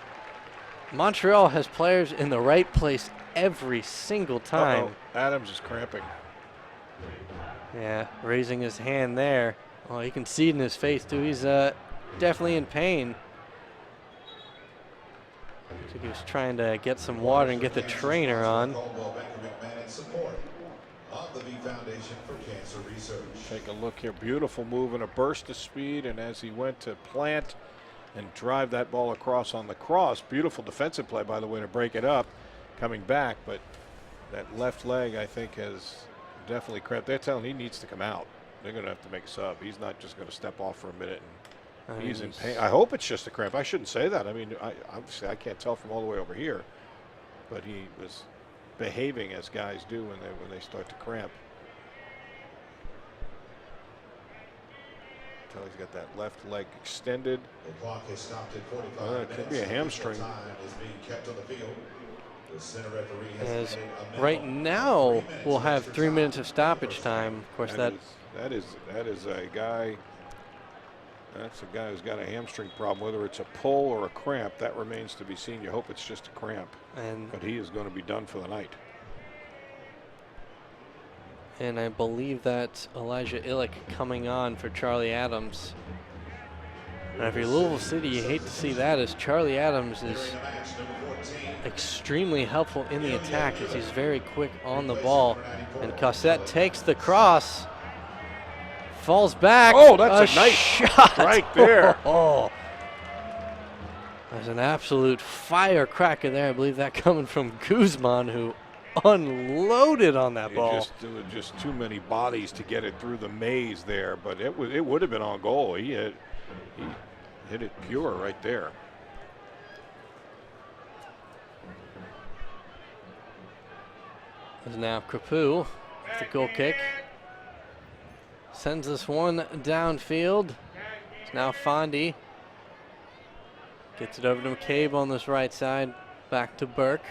Montreal has players in the right place every single time. Adams is cramping. Yeah, raising his hand there. Oh, you can see it in his face, too. He's definitely in pain. I think he was trying to get some water and get the trainer on. Take a look here. Beautiful move and a burst of speed. And as he went to plant and drive that ball across on the cross, beautiful defensive play, by the way, to break it up, coming back. But that left leg, I think, has definitely cramped. They're telling him he needs to come out. They're going to have to make a sub. He's not just going to step off for a minute. And he's in pain. I hope it's just a cramp. I shouldn't say that. I mean, obviously I can't tell from all the way over here, but he was behaving as guys do when they start to cramp. Until he's got that left leg extended. The clock has stopped at 45 it could be a hamstring. Time is being kept on the field. The center referee has As made a right minimum now, 3 minutes we'll have extra 3 time. minutes of stoppage time. Of course, that is a guy. That's a guy who's got a hamstring problem. Whether it's a pull or a cramp, that remains to be seen. You hope it's just a cramp. But he is going to be done for the night. And I believe that's Elijah Illick coming on for Charlie Adams. And if you're Louisville City, you hate to see that, as Charlie Adams is extremely helpful in the attack as he's very quick on the ball. And Cossette takes the cross. Falls back. Oh, that's a nice shot right there. Oh, there's an absolute firecracker there. I believe that coming from Guzman, who unloaded on that ball. Just too many bodies to get it through the maze there, but it would have been on goal. He hit it pure right there. There's now Crepeau with the goal kick. Sends this one downfield. It's now Fondy. Gets it over to McCabe on this right side. Back to Burke.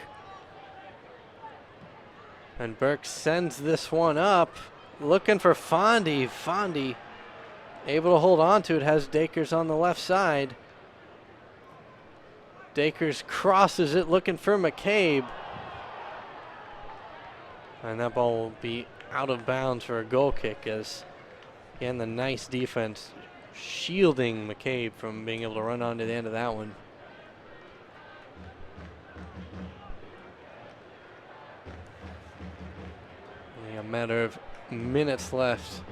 And Burke sends this one up. Looking for Fondy. Fondy able to hold on to it. Has Dakers on the left side. Dakers crosses it looking for McCabe. And that ball will be out of bounds for a goal kick, as again the nice defense shielding McCabe from being able to run on to the end of that one. Only a matter of minutes left.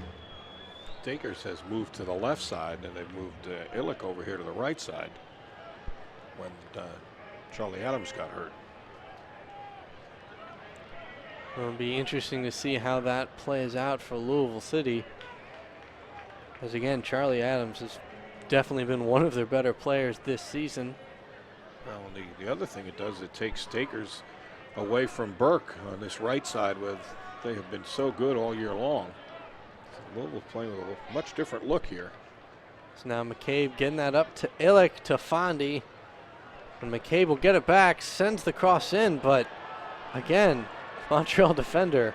Dakers has moved to the left side, and they've moved Illick over here to the right side when Charlie Adams got hurt. It'll be interesting to see how that plays out for Louisville City. As again, Charlie Adams has definitely been one of their better players this season. Well, the other thing it does, it takes Dakers away from Burke on this right side, where they have been so good all year long. So Louisville's playing with a much different look here. So now McCabe getting that up to Illick, to Fondy. And McCabe will get it back, sends the cross in, but again, Montreal defender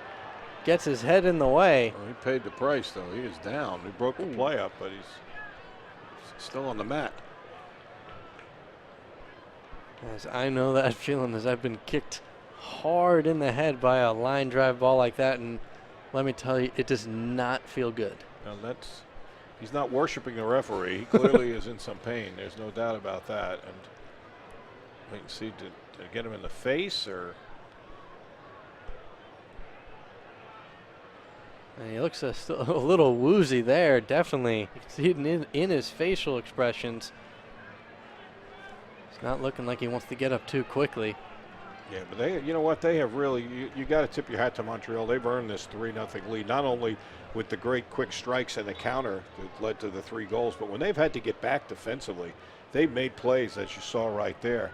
gets his head in the way. Well, he paid the price, though. He is down. He broke the play up, but he's still on the mat. As I know that feeling, as I've been kicked hard in the head by a line drive ball like that, and let me tell you, it does not feel good. Now he's not worshiping the referee. He clearly is in some pain. There's no doubt about that. And we can see, did get him in the face, or? And he looks a little woozy there, definitely. You can see it in his facial expressions. It's not looking like he wants to get up too quickly. Yeah, but you know what? They have really, you got to tip your hat to Montreal. They've earned this 3-0 lead, not only with the great quick strikes and the counter that led to the 3 goals, but when they've had to get back defensively, they've made plays that you saw right there.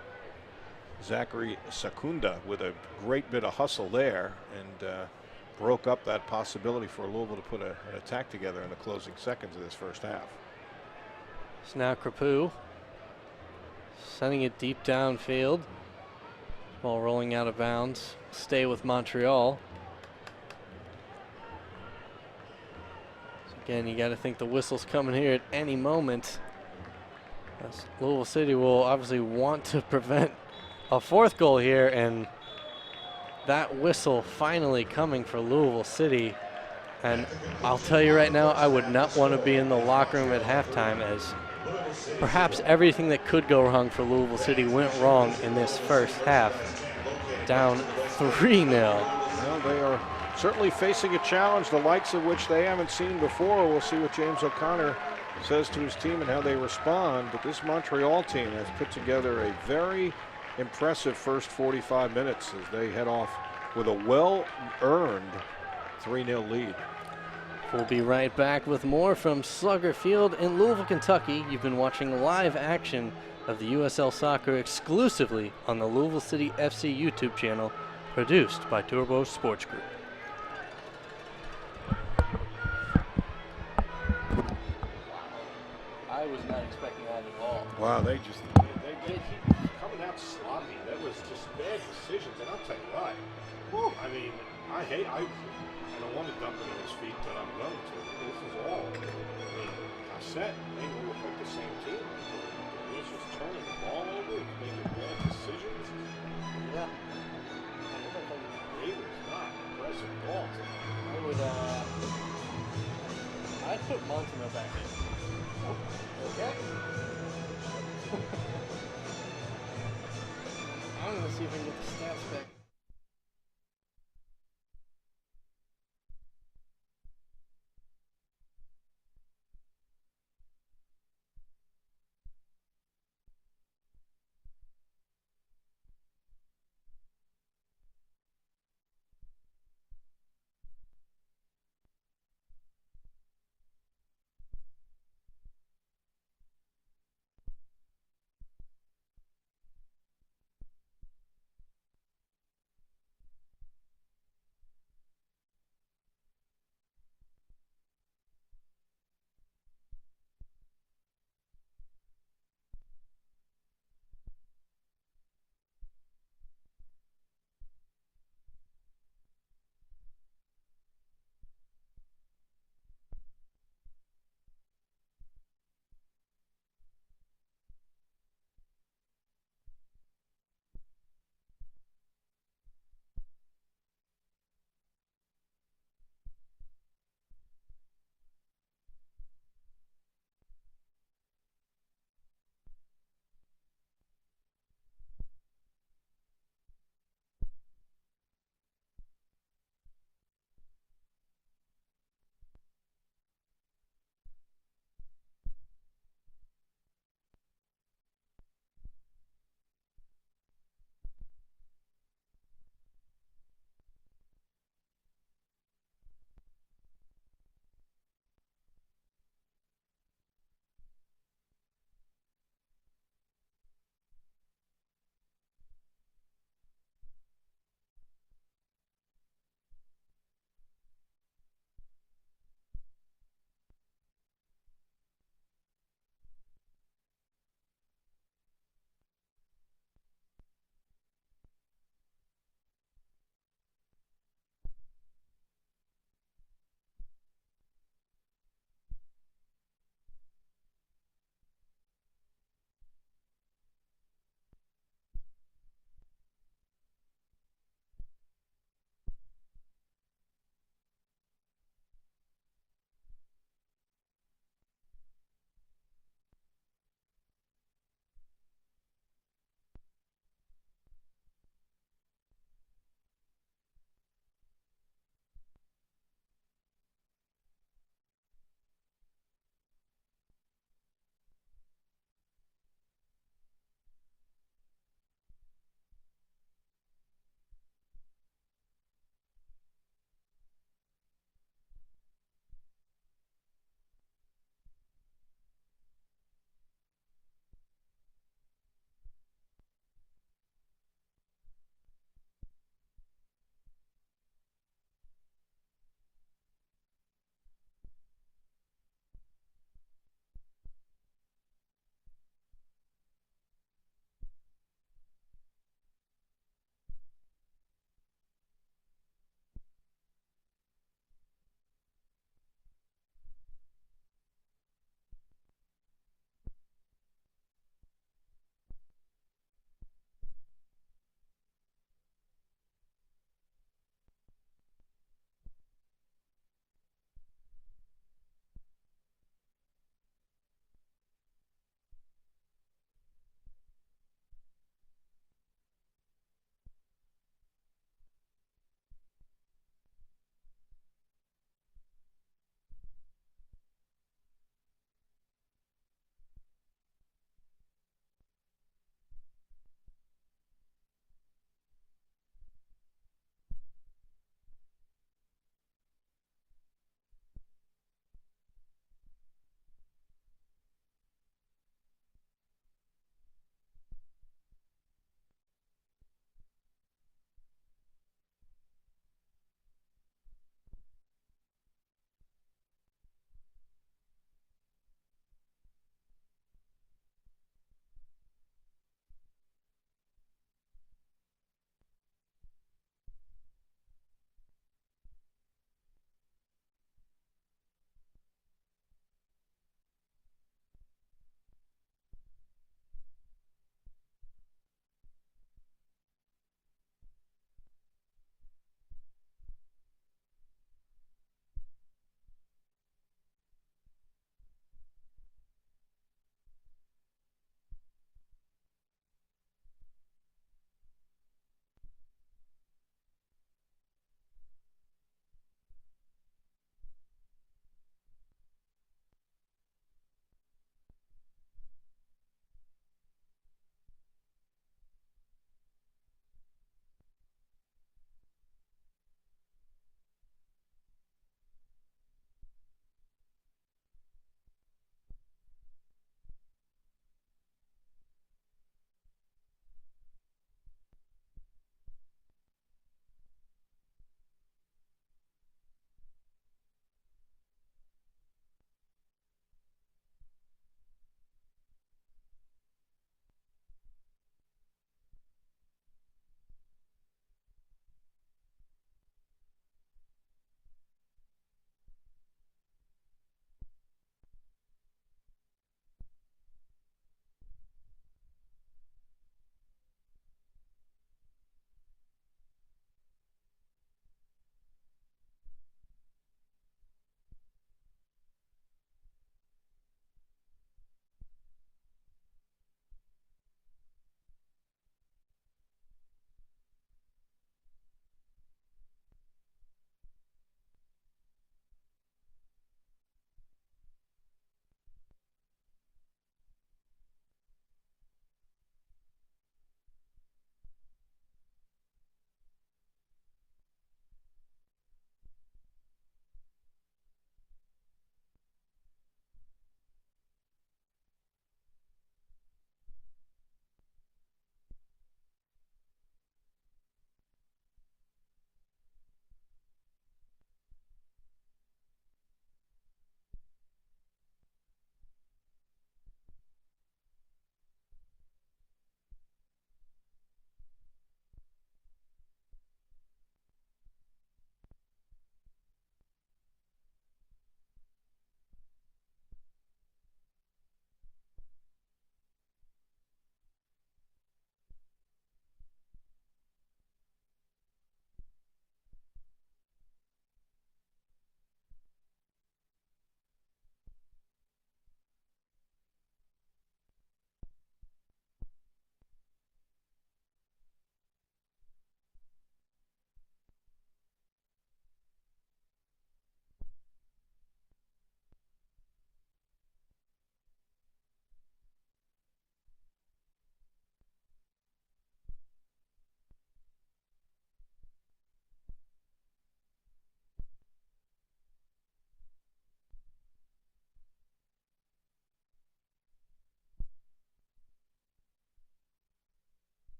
Zachary Secunda with a great bit of hustle there, and broke up that possibility for Louisville to put an attack together in the closing seconds of this first half. It's now Crepeau sending it deep downfield. Ball rolling out of bounds. Stay with Montreal. So again, you got to think the whistle's coming here at any moment. As Louisville City will obviously want to prevent a fourth goal here, and that whistle finally coming for Louisville City. And I'll tell you right now, I would not want to be in the locker room at halftime, as perhaps everything that could go wrong for Louisville City went wrong in this first half. Down 3-0. Well, they are certainly facing a challenge, the likes of which they haven't seen before. We'll see what James O'Connor says to his team and how they respond. But this Montreal team has put together a very impressive first 45 minutes as they head off with a well-earned 3-0 lead. We'll be right back with more from Slugger Field in Louisville, Kentucky. You've been watching live action of the USL Soccer exclusively on the Louisville City FC YouTube channel, produced by Turbo Sports Group. I was not expecting that at all. Wow, they keep coming out sloppy. That was just bad decisions. And I'll tell you what, I mean, I don't want to dump it at his feet, but I'm going to. This is all. I mean, I said they will look like the same team. He's just turning the ball over. He's making bad decisions. Yeah. He was not impressive at all tonight. I'd put Montreal back in. Okay. I'm going to see if I can get the stats back.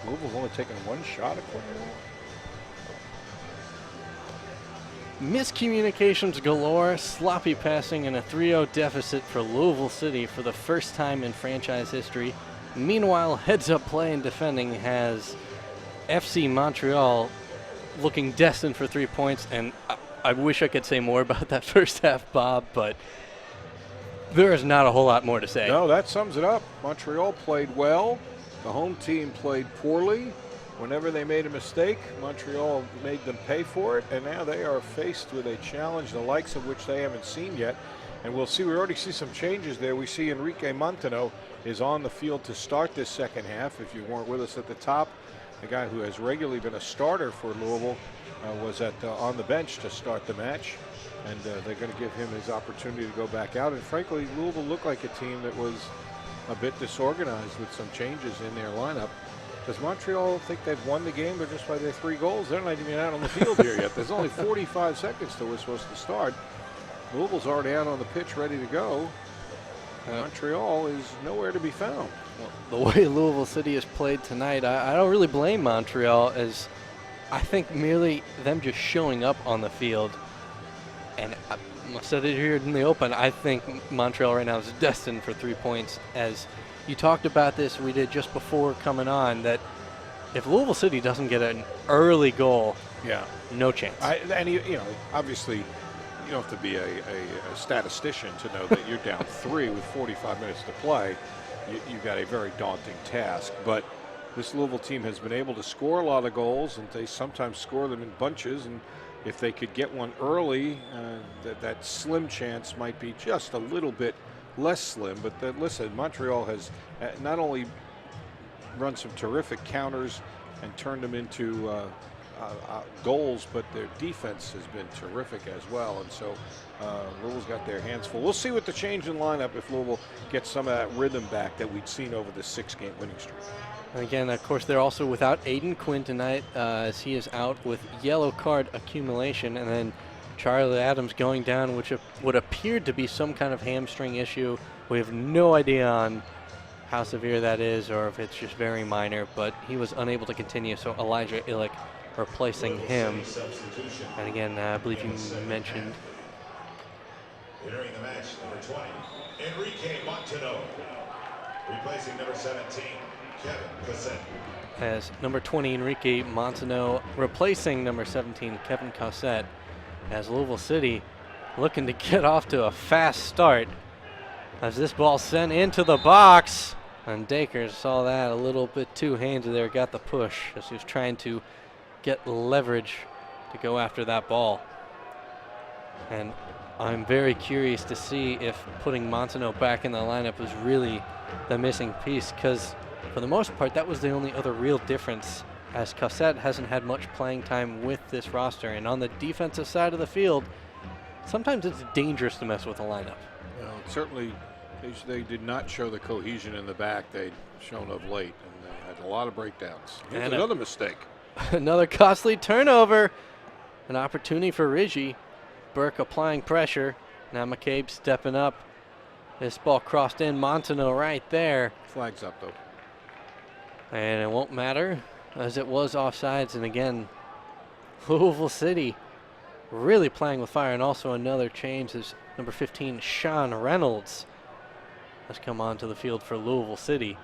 Louisville's only taken one shot at Cornell. Miscommunications galore, sloppy passing, and a 3-0 deficit for Louisville City for the first time in franchise history. Meanwhile, heads-up play and defending has FC Montreal looking destined for 3 points, and I wish I could say more about that first half, Bob, but there is not a whole lot more to say. No, that sums it up. Montreal played well. The home team played poorly. Whenever they made a mistake, Montreal made them pay for it, and now they are faced with a challenge the likes of which they haven't seen yet. And we'll see, we already see some changes there. We see Enrique Montano is on the field to start this second half. If you weren't with us at the top, the guy who has regularly been a starter for Louisville was on the bench to start the match. And they're going to give him his opportunity to go back out. And frankly, Louisville looked like a team that was a bit disorganized with some changes in their lineup. Does Montreal think they've won the game or just by their 3 goals? They're not even out on the field here yet. There's only 45 seconds till we're supposed to start. Louisville's already out on the pitch ready to go. Montreal is nowhere to be found. Well, the way Louisville City has played tonight, I don't really blame Montreal, as I think merely them just showing up on the field, and I said it here in the open, I think Montreal right now is destined for 3 points. As you talked about this, we did just before coming on, that if Louisville City doesn't get an early goal, no chance. Obviously, you don't have to be a statistician to know that you're down 3 with 45 minutes to play. You've got a very daunting task. But this Louisville team has been able to score a lot of goals, and they sometimes score them in bunches. And if they could get one early, that slim chance might be just a little bit less slim. But listen, Montreal has not only run some terrific counters and turned them into goals, but their defense has been terrific as well. And so Louisville's got their hands full. We'll see with the change in lineup if Louisville gets some of that rhythm back that we'd seen over the 6-game winning streak. And again, of course, they're also without Aiden Quinn tonight, as he is out with yellow card accumulation. And then Charlie Adams going down, which would appear to be some kind of hamstring issue. We have no idea on how severe that is or if it's just very minor, but he was unable to continue. So Elijah Illick replacing him. And again, I believe you mentioned. Entering the match, number 20, Enrique Montano. Replacing number 17, Kevin Cassette. As number 20, Enrique Montano, replacing number 17, Kevin Cassette. As Louisville City looking to get off to a fast start. As this ball sent into the box. And Dacres saw that a little bit too handy there, got the push as he was trying to get leverage to go after that ball. And I'm very curious to see if putting Montano back in the lineup was really the missing piece, because for the most part that was the only other real difference, as Cassette hasn't had much playing time with this roster. And on the defensive side of the field, sometimes it's dangerous to mess with a lineup. Well, certainly they did not show the cohesion in the back they'd shown of late, and they had a lot of breakdowns. Here's And another mistake. Another costly turnover. An opportunity for Rigi. Burke applying pressure. Now McCabe stepping up. This ball crossed in. Montano right there. Flags up, though. And it won't matter, as it was offsides. And again, Louisville City really playing with fire. And also another change is number 15, Sean Reynolds, has come onto the field for Louisville City.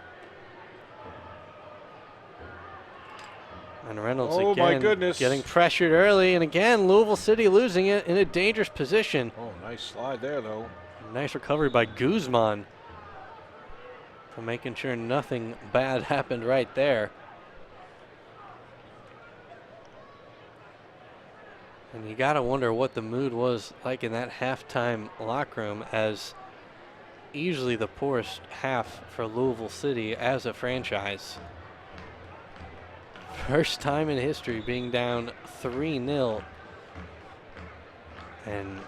And Reynolds again getting pressured early, and again Louisville City losing it in a dangerous position. Oh, nice slide there, though. Nice recovery by Guzman for making sure nothing bad happened right there. And you gotta wonder what the mood was like in that halftime locker room, as easily the poorest half for Louisville City as a franchise. First time in history being down 3-0. And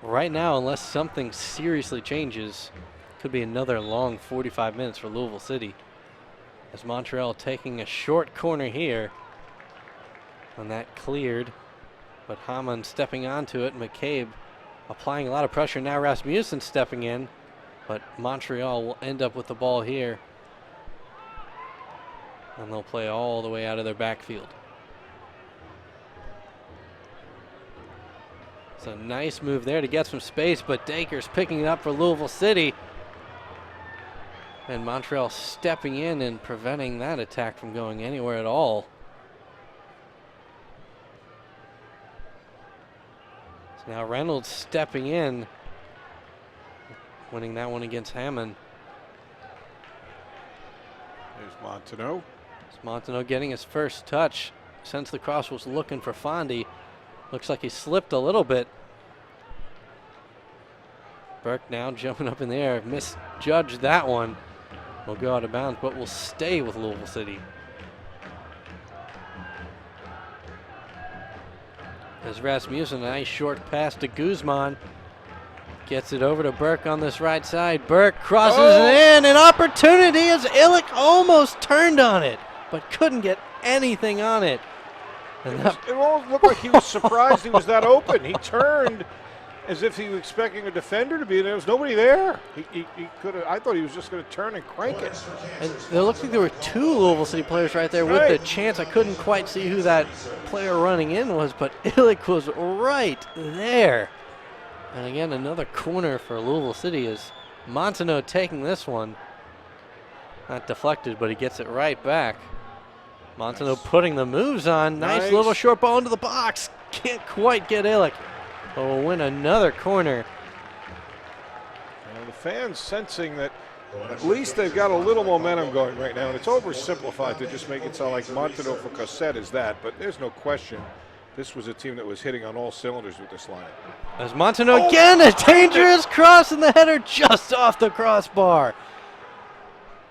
right now, unless something seriously changes, could be another long 45 minutes for Louisville City. As Montreal taking a short corner here. And that cleared. But Hamann stepping onto it. McCabe applying a lot of pressure. Now Rasmussen stepping in. But Montreal will end up with the ball here. And they'll play all the way out of their backfield. It's a nice move there to get some space, but Dakers picking it up for Louisville City. And Montreal stepping in and preventing that attack from going anywhere at all. So now Reynolds stepping in, winning that one against Hammond. There's Monteneau. It's Monteneau getting his first touch. Since the cross was looking for Fondy. Looks like he slipped a little bit. Burke now jumping up in the air. Misjudged that one. Will go out of bounds, but will stay with Louisville City. As Rasmussen, a nice short pass to Guzman. Gets it over to Burke on this right side. Burke crosses it in. An opportunity as Illick almost turned on it, but couldn't get anything on it. And It almost looked like he was surprised he was that open. He turned as if he was expecting a defender to be there. There was nobody there. He could have. I thought he was just going to turn and crank it. And there looked like there were two Louisville City players right there with the chance. I couldn't quite see who that player running in was, but Illick was right there. And again, another corner for Louisville City is Monteneau taking this one. Not deflected, but he gets it right back. Monteneau putting the moves on. Nice little short ball into the box. Can't quite get Illick. But will win another corner. And the fans sensing that at least they've got a little momentum going right now. And it's oversimplified to just make it sound like Monteneau for Cossette is that. But there's no question this was a team that was hitting on all cylinders with this lineup. As Monteneau again, a dangerous cross in the header just off the crossbar.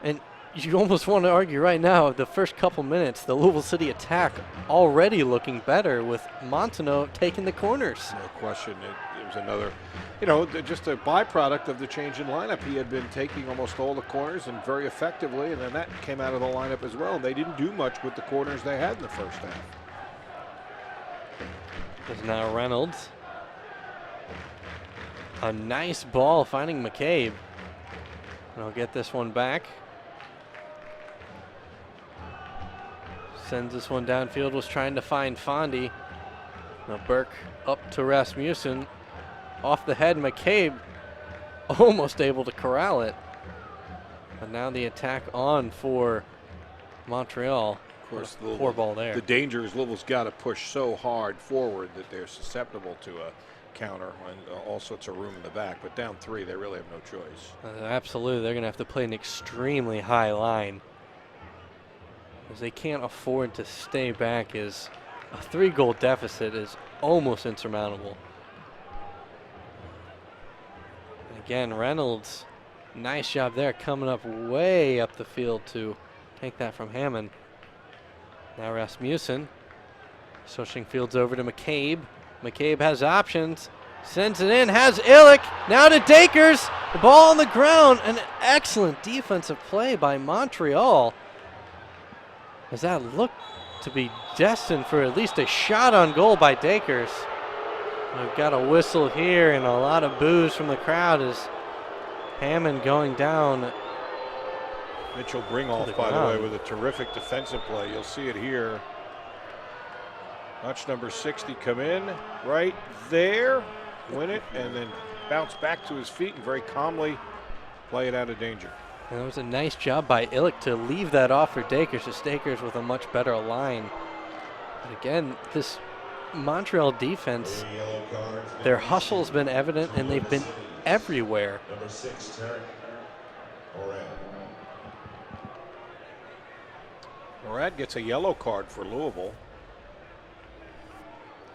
And you almost want to argue right now, the first couple minutes, the Louisville City attack already looking better with Monteneau taking the corners. No question. It was another, just a byproduct of the change in lineup. He had been taking almost all the corners and very effectively, and then that came out of the lineup as well. They didn't do much with the corners they had in the first half. There's now Reynolds. A nice ball finding McCabe. And I'll get this one back. Sends this one downfield, was trying to find Fondy. Now Burke up to Rasmussen. Off the head, McCabe almost able to corral it. But now the attack on for Montreal. Of course, poor ball there. The danger is Louisville's got to push so hard forward that they're susceptible to a counter and all sorts of room in the back. But down 3, they really have no choice. Absolutely, they're going to have to play an extremely high line. As they can't afford to stay back, as a 3-goal deficit is almost insurmountable. And again, Reynolds, nice job there, coming up way up the field to take that from Hammond. Now Rasmussen switching fields over to McCabe. McCabe has options, sends it in, has Illick, now to Dakers. The ball on the ground, an excellent defensive play by Montreal. As that looked to be destined for at least a shot on goal by Dakers. We've got a whistle here and a lot of boos from the crowd as Hammond going down. Mitchell Bringhoff, by the way, with a terrific defensive play. You'll see it here. Watch number 60 come in right there, win it, and then bounce back to his feet and very calmly play it out of danger. And that was a nice job by Illick to leave that off for Dakers. Just Dakers with a much better line. But again, this Montreal defense, their hustle's been evident and they've been everywhere. Number 6, Tarek Orad. Morad gets a yellow card for Louisville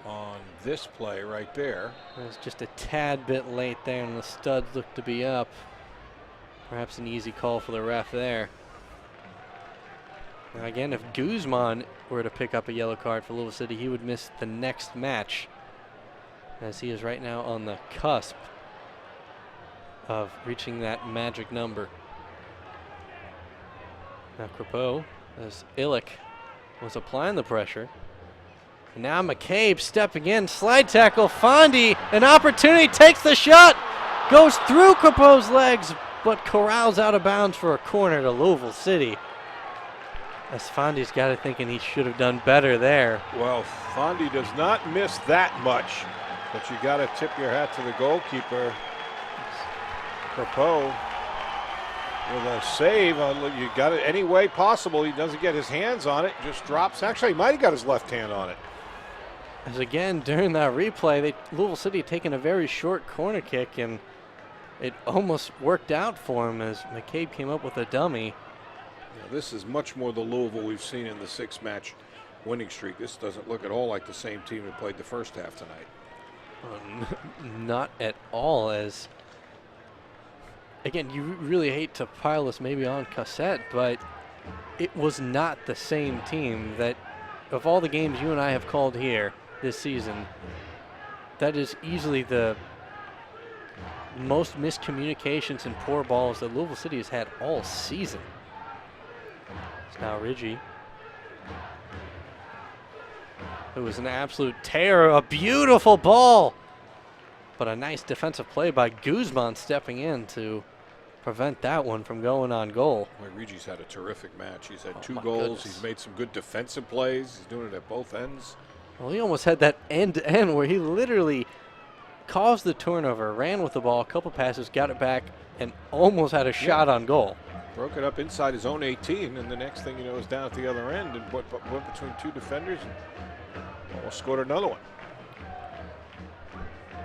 on this play right there. It was just a tad bit late there and the studs looked to be up. Perhaps an easy call for the ref there. Now again, if Guzman were to pick up a yellow card for Louisville City, he would miss the next match, as he is right now on the cusp of reaching that magic number. Now Crepeau, as Illick was applying the pressure. And now McCabe stepping in, slide tackle, Fondy, an opportunity, takes the shot, goes through Crepeau's legs, but corrals out of bounds for a corner to Louisville City. As Fondy's got it thinking he should have done better there. Well, Fondy does not miss that much, but you got to tip your hat to the goalkeeper. Crepeau with a save. You got it any way possible. He doesn't get his hands on it, just drops. Actually, he might have got his left hand on it. As again, during that replay, Louisville City taking a very short corner kick, and it almost worked out for him as McCabe came up with a dummy. Yeah, this is much more the Louisville we've seen in the 6-match winning streak. This doesn't look at all like the same team that played the first half tonight. Not at all, as again, you really hate to pile this maybe on Cassette, but it was not the same team that, of all the games you and I have called here this season, that is easily the most miscommunications and poor balls that Louisville City has had all season. It's now Ridgie, who was an absolute terror. A beautiful ball, but a nice defensive play by Guzman stepping in to prevent that one from going on goal. Boy, Reggie's had a terrific match. He's had 2 my goals. goodness. He's made some good defensive plays. He's doing it at both ends. Well, he almost had that end-to-end where he literally caused the turnover, ran with the ball, a couple passes, got it back, and almost had a shot on goal. Broke it up inside his own 18, and the next thing you know is down at the other end and went between 2 defenders and almost scored another one.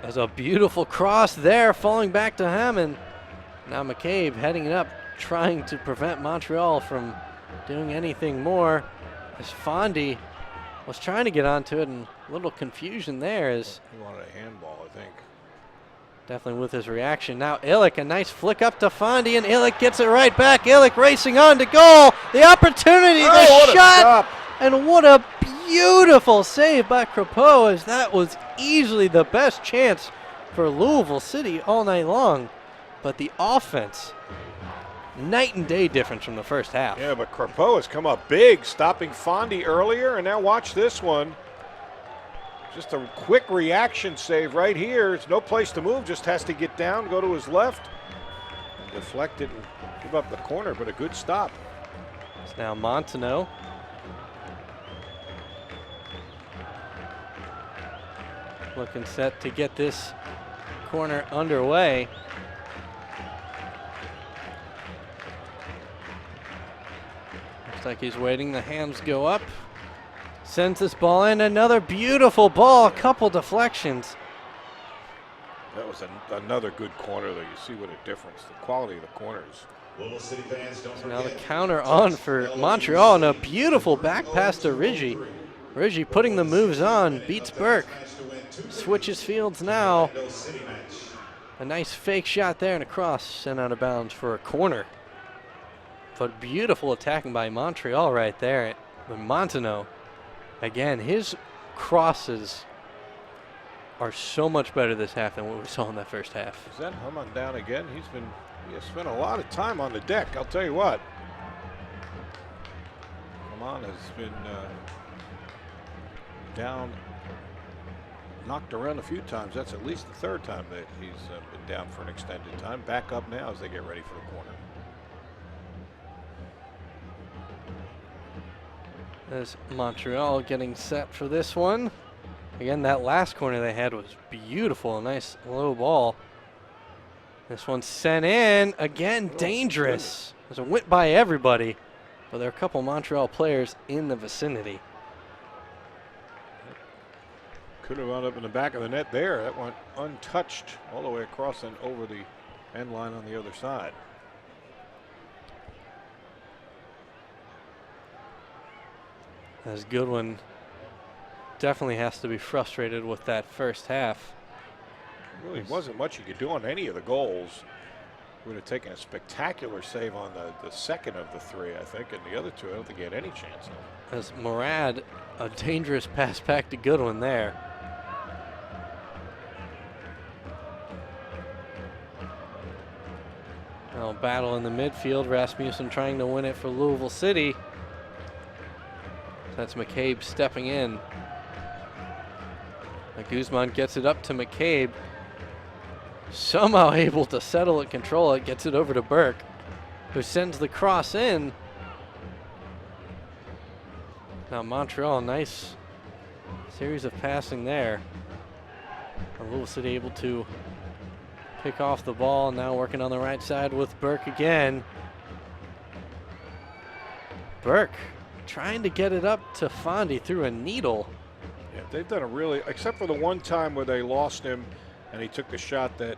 There's a beautiful cross there, falling back to him, and now McCabe heading it up, trying to prevent Montreal from doing anything more. As Fondy was trying to get onto it, and a little confusion there is He wanted a handball, I think. definitely with his reaction. Now Illick, a nice flick up to Fondy, and Illick gets it right back. Illick racing on to goal. The opportunity, what the a shot, stop. and what a beautiful save by Crepeau, as that was easily the best chance for Louisville City all night long. But the offense, night and day difference from the first half. Yeah, but Crepeau has come up big, stopping Fondy earlier, and now watch this one. Just a quick reaction save right here. It's no place to move, just has to get down, go to his left, and deflect it and give up the corner, but a good stop. It's now Montenot. Looking set to get this corner underway. Looks like he's waiting, the hands go up. Sends this ball in, another beautiful ball, a couple deflections. That was another good corner, though. You see what a difference, the quality of the corners. Louisville City fans, don't So now the forget, counter on for Montreal, and a beautiful back pass to Ridgie. Ridgie putting the moves on, beats Burke. Switches fields now. A nice fake shot there and a cross sent out of bounds for a corner. But beautiful attacking by Montreal right there. But Montenot, again, his crosses are so much better this half than what we saw in that first half. Is that Haman down again? He has spent a lot of time on the deck, I'll tell you what. Haman has been down, knocked around a few times. That's at least the 3rd time that he's been down for an extended time. Back up now as they get ready for the corner. As Montreal getting set for this one. Again, that last corner they had was beautiful. A nice low ball. This one's sent in. Again, dangerous. As it went by everybody. But there are a couple Montreal players in the vicinity. Could have wound up in the back of the net there. That went untouched all the way across and over the end line on the other side. As Goodwin definitely has to be frustrated with that first half. Really wasn't much you could do on any of the goals. Would have taken a spectacular save on the second of the 3, I think, and the other 2 I don't think he had any chance of. As Murad, a dangerous pass back to Goodwin there. Now battle in the midfield. Rasmussen trying to win it for Louisville City. That's McCabe stepping in. Guzman gets it up to McCabe. Somehow able to settle it, control it, gets it over to Burke, who sends the cross in. Now Montreal, nice series of passing there. Louisville City able to pick off the ball. Now working on the right side with Burke again. Burke trying to get it up to Fondy through a needle. Yeah, they've done a really, except for the one time where they lost him and he took the shot that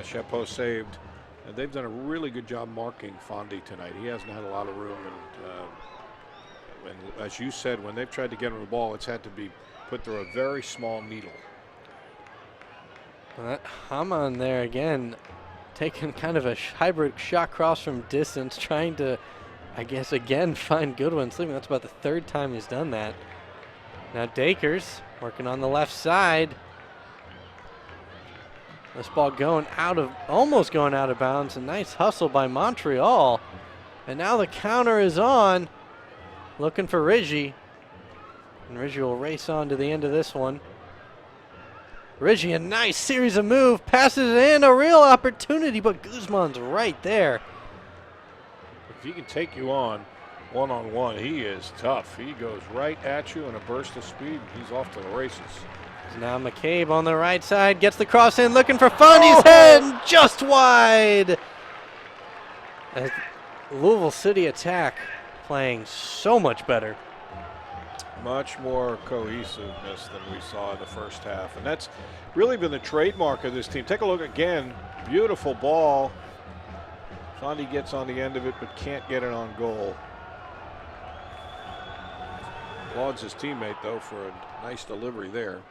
Chapeau saved. And they've done a really good job marking Fondy tonight. He hasn't had a lot of room. And as you said, when they've tried to get him the ball, it's had to be put through a very small needle. Well, that Hamann there again, taking kind of a hybrid shot cross from distance, trying to, I guess, again find Goodwin sleeping. That's about the third time he's done that. Now Dakers working on the left side. This ball going out of, almost going out of bounds. A nice hustle by Montreal. And now the counter is on. Looking for Rigi. And Rigi will race on to the end of this one. Rigi, a nice series of moves, passes it in, a real opportunity, but Guzman's right there. If he can take you on one-on-one, he is tough. He goes right at you in a burst of speed, and he's off to the races. Now McCabe on the right side, gets the cross in, looking for Fondy's head, just wide. As Louisville City attack playing so much better. Much more cohesiveness than we saw in the first half. And that's really been the trademark of this team. Take a look again. Beautiful ball. Fondy gets on the end of it, but can't get it on goal. Applauds his teammate, though, for a nice delivery there.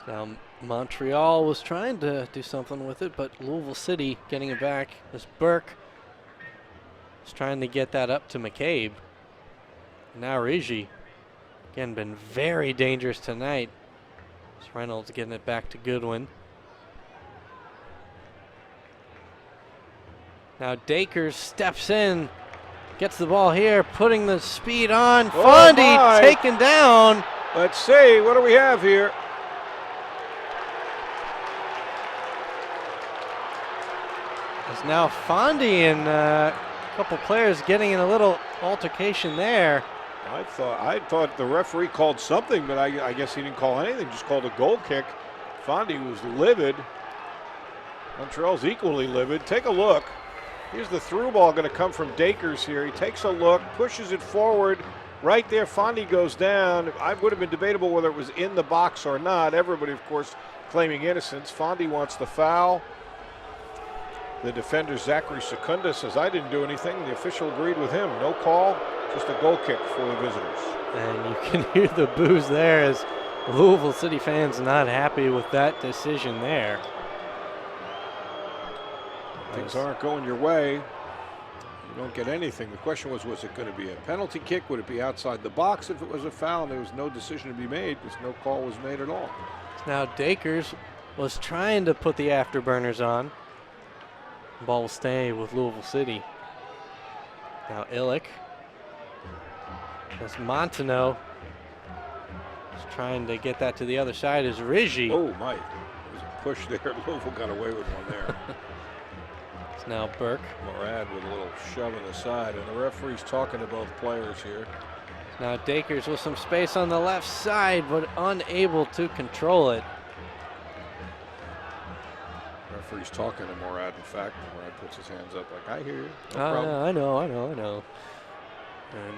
Now Montreal was trying to do something with it, but Louisville City getting it back as Burke is trying to get that up to McCabe. Now Rigi. Again, been very dangerous tonight. As Reynolds getting it back to Goodwin. Now Dakers steps in, gets the ball here, putting the speed on. Fondy taken down. Let's see, what do we have here? It's now Fondy and a couple players getting in a little altercation there. I thought the referee called something, but I guess he didn't call anything, just called a goal kick. Fondy was livid. Montreal's equally livid. Take a look. Here's the through ball going to come from Dakers here. He takes a look, pushes it forward. Right there, Fondy goes down. I would have been debatable whether it was in the box or not. Everybody, of course, claiming innocence. Fondy wants the foul. The defender, Zachary Secunda, says, I didn't do anything. The official agreed with him. No call, just a goal kick for the visitors. And you can hear the boos there as Louisville City fans not happy with that decision there. Things aren't going your way. You don't get anything. The question was it going to be a penalty kick? Would it be outside the box if it was a foul? And there was no decision to be made because no call was made at all. Now Dakers was trying to put the afterburners on. The ball will stay with Louisville City. Now Illick. As Montaneau is trying to get that to the other side is Rigi. Oh, Mike. There was a push there. Louisville got away with one there. It's now Burke. Morad with a little shove in the side, and the referee's talking to both players here. Now Dakers with some space on the left side, but unable to control it. Referee's talking to Morad, in fact. Morad puts his hands up like, I hear you. No problem. I know. And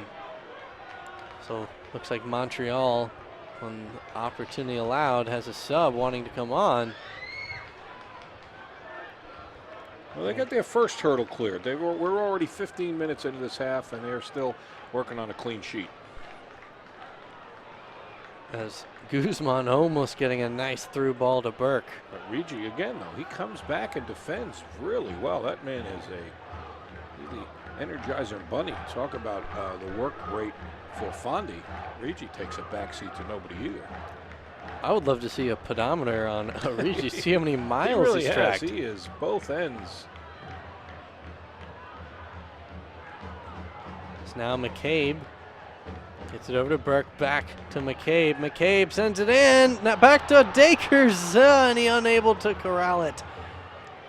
so looks like Montreal, when the opportunity allowed, has a sub wanting to come on. Well, they got their first hurdle cleared. We're already 15 minutes into this half, and they're still working on a clean sheet. As Guzman almost getting a nice through ball to Burke. But Rigi, again, though, he comes back and defends really well. That man is a really Energizer bunny. Talk about the work rate for Fondy. Rigi takes a backseat to nobody either. I would love to see a pedometer on Rigi, see how many miles he really he's tracked. He is both ends. It's now McCabe. Gets it over to Burke, back to McCabe. McCabe sends it in. Now back to Dakers, and he unable to corral it.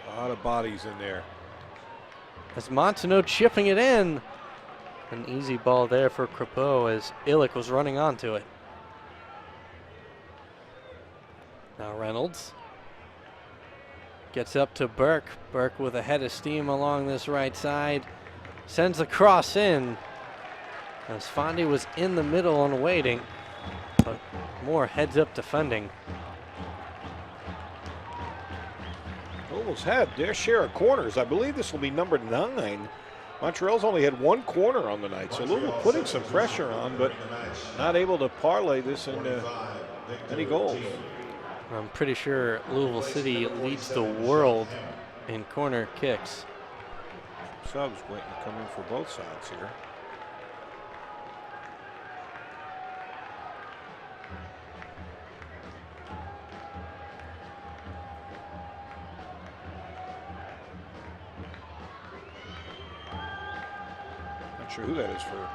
A lot of bodies in there. As Montaneau chipping it in. An easy ball there for Crepeau as Illick was running onto it. Now Reynolds gets up to Burke. Burke with a head of steam along this right side. Sends the cross in as Fondy was in the middle and waiting, but more heads up defending. Almost had their share of corners. I believe this will be number 9. Montreal's only had 1 corner on the night, so Louisville putting some pressure on, but not able to parlay this into any goals. I'm pretty sure Louisville City leads the world in corner kicks. Subs waiting to come in for both sides here. Not sure who that is for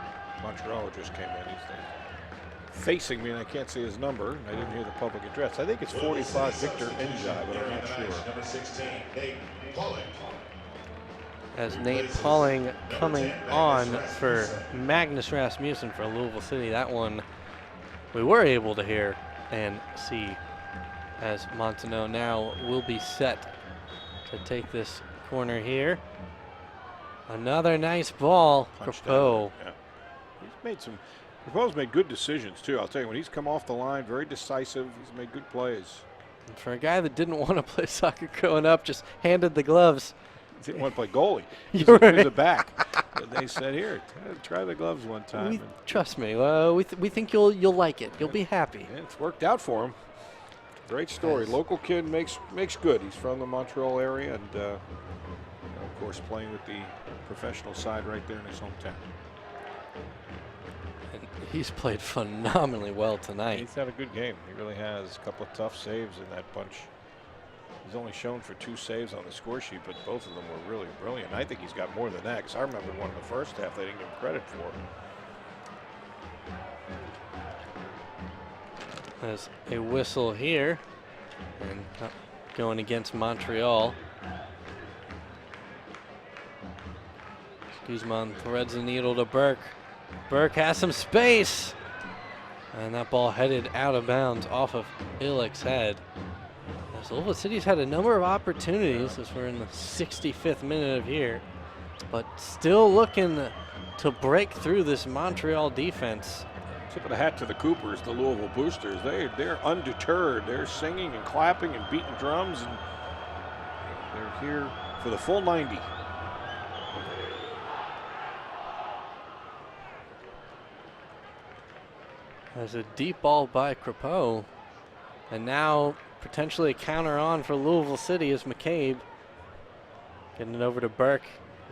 Montreal who just came in. He's facing me and I can't see his number. I didn't hear the public address. I think it's 45 Victor Enjai, but I'm not sure. Number 16, Nate Pollock. As Nate Pauling coming on for Magnus Rasmussen for Louisville City. That one we were able to hear and see, as Montagneux now will be set to take this corner here. Another nice ball. Crepeau. Yeah. He's made some. Crepeau's made good decisions too. I'll tell you, when he's come off the line, very decisive. He's made good plays. And for a guy that didn't want to play soccer growing up, just handed the gloves. He didn't want to play goalie. He's You're a right. back. But they said, "Here, try the gloves one time." Trust me, we think you'll like it. You'll be happy. And it's worked out for him. Great story. Yes. Local kid makes good. He's from the Montreal area, and of course playing with the professional side right there in his hometown. And he's played phenomenally well tonight. He's had a good game. He really has. A couple of tough saves in that bunch. He's only shown for 2 saves on the score sheet, but both of them were really brilliant. I think he's got more than that, because I remember one in the first half they didn't give him credit for. There's a whistle here, and going against Montreal. Guzman threads the needle to Burke. Burke has some space, and that ball headed out of bounds off of Illick's head. Louisville City's had a number of opportunities as we're in the 65th minute of here, but still looking to break through this Montreal defense. Tip of the hat to the Coopers, the Louisville Boosters. They're undeterred. They're singing and clapping and beating drums, and they're here for the full 90. There's a deep ball by Crepeau, and now potentially a counter on for Louisville City as McCabe getting it over to Burke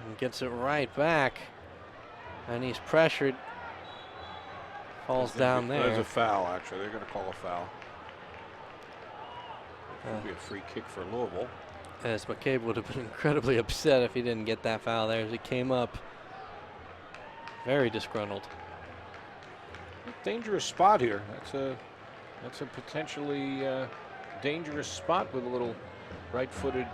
and gets it right back, and he's pressured. Falls down there. There's a foul, actually. They're going to call a foul. It'll be a free kick for Louisville. As McCabe would have been incredibly upset if he didn't get that foul there, as he came up very disgruntled. Dangerous spot here. That's a potentially dangerous spot with a little right-footed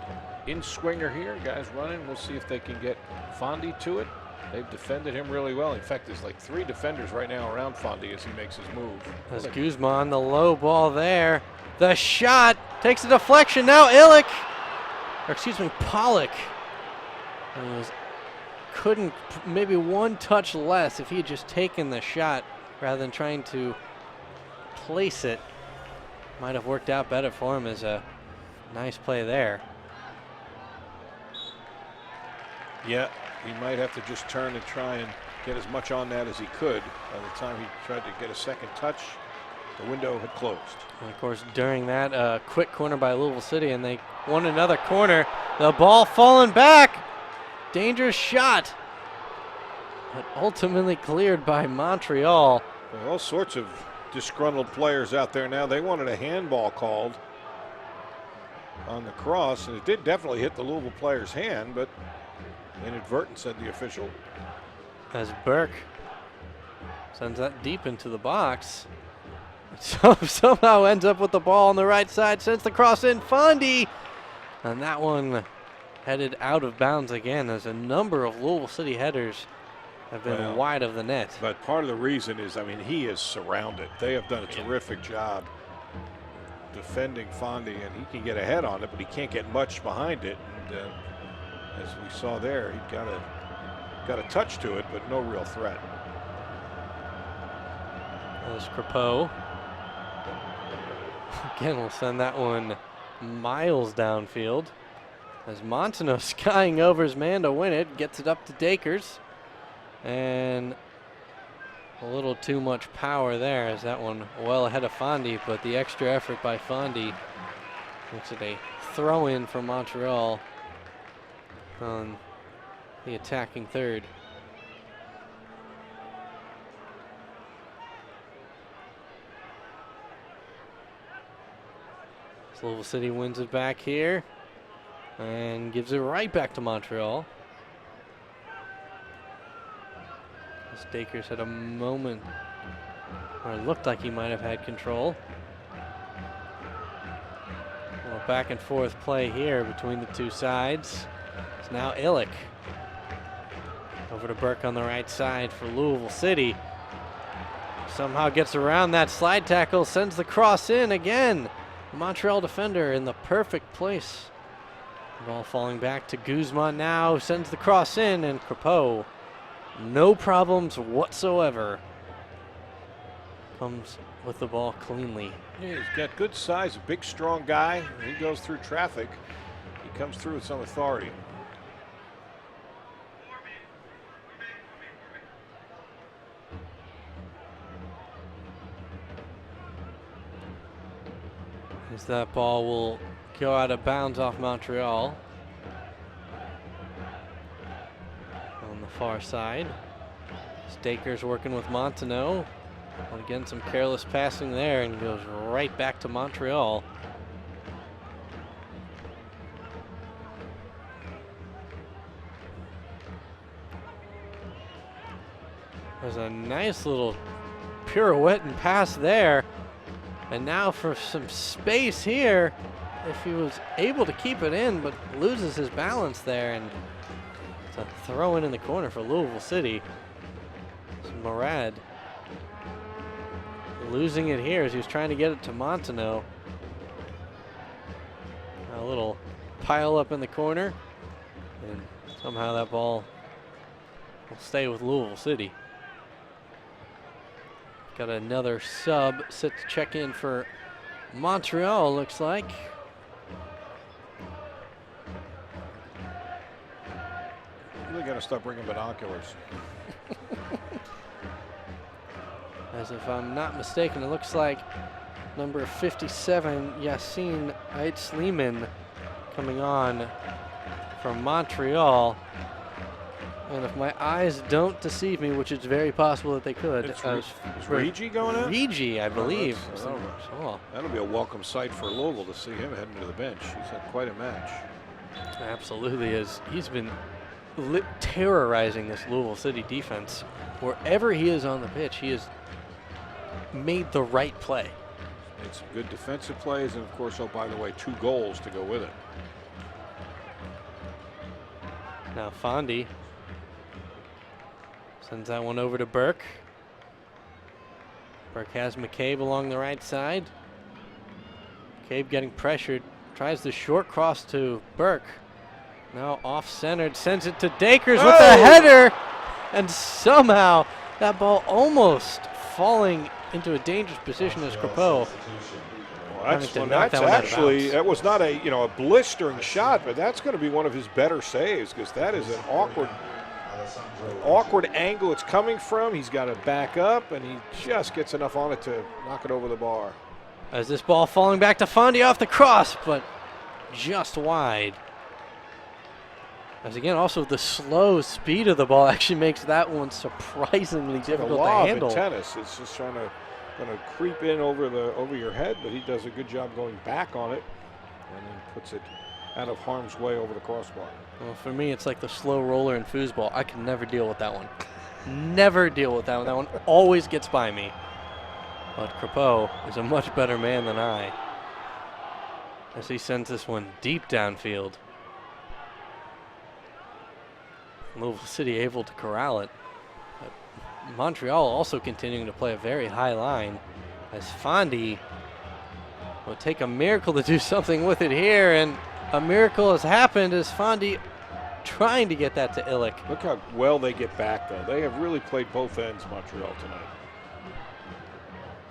in-swinger here. Guys running. We'll see if they can get Fondy to it. They've defended him really well. In fact, there's like 3 defenders right now around Fondy as he makes his move. As Guzman, the low ball there. The shot takes a deflection. Now Illick, or excuse me, Pollock. And couldn't, maybe one touch less if he had just taken the shot rather than trying to place it. Might have worked out better for him. As a nice play there. Yeah, he might have to just turn and try and get as much on that as he could. By the time he tried to get a second touch, the window had closed. And of course, during that quick corner by Louisville City, and they won another corner. The ball falling back. Dangerous shot. But ultimately cleared by Montreal. There are all sorts of disgruntled players out there now. They wanted a handball called on the cross, and it did definitely hit the Louisville player's hand, but inadvertent, said the official. As Burke sends that deep into the box. So somehow ends up with the ball on the right side, sends the cross in. Fondy, and that one headed out of bounds again. There's a number of Louisville City headers have been wide of the net. But part of the reason is, I mean, he is surrounded. They have done a terrific job defending Fondy, and he can get ahead on it, but he can't get much behind it. And as we saw there, he got a touch to it, but no real threat. There's Crepeau. Again, we'll send that one miles downfield. As Montenot skying over his man to win it, gets it up to Dakers. And a little too much power there as that one well ahead of Fondy, but the extra effort by Fondy makes it a throw-in for Montreal on the attacking third. Louisville City wins it back here and gives it right back to Montreal. As Dakers had a moment where it looked like he might have had control. A little back and forth play here between the two sides. It's now Illick. Over to Burke on the right side for Louisville City. Somehow gets around that slide tackle, sends the cross in again. Montreal defender in the perfect place. Ball falling back to Guzman now, sends the cross in, and Crepeau, no problems whatsoever, comes with the ball cleanly. Yeah, he's got good size, a big, strong guy. He goes through traffic. He comes through with some authority. As that ball will go out of bounds off Montreal. On the far side. Stakers working with Montenot. Again, some careless passing there and goes right back to Montreal. There's a nice little pirouette and pass there. And now for some space here, if he was able to keep it in, but loses his balance there, and it's a throw in the corner for Louisville City. It's Murad losing it here as he was trying to get it to Montenot. A little pile up in the corner, and somehow that ball will stay with Louisville City. Got another sub set to check in for Montreal, looks like. Really got to stop bringing binoculars. As if I'm not mistaken, it looks like number 57, Yassine Ait-Sleeman, coming on from Montreal. And if my eyes don't deceive me, which it's very possible that they could. Is Regi going out? Regi, I believe. That'll be a welcome sight for Louisville to see him heading to the bench. He's had quite a match. Absolutely is. He's been terrorizing this Louisville City defense. Wherever he is on the pitch, he has made the right play. Made some good defensive plays, and of course, oh, by the way, 2 goals to go with it. Now Fondy sends that one over to Burke. Burke has McCabe along the right side. McCabe getting pressured, tries the short cross to Burke. Now off-centered, sends it to Dakers with a header, and somehow that ball almost falling into a dangerous position as Crepeau. That was not a blistering shot, but that's going to be one of his better saves because that is an awkward angle it's coming from. He's got to back up, and he just gets enough on it to knock it over the bar. As this ball falling back to Fondy off the cross, but just wide. As again, also the slow speed of the ball actually makes that one surprisingly difficult to handle. In tennis, it's just going to creep in over your head, but he does a good job going back on it, and then puts it out of harm's way over the crossbar. Well, for me, it's like the slow roller in foosball. I can never deal with that one. Never deal with that one. That one always gets by me. But Crepeau is a much better man than I, as he sends this one deep downfield. Louisville City able to corral it. Montreal also continuing to play a very high line as Fondy will take a miracle to do something with it here, and a miracle has happened as Fondy trying to get that to Illick. Look how well they get back, though. They have really played both ends, Montreal, tonight.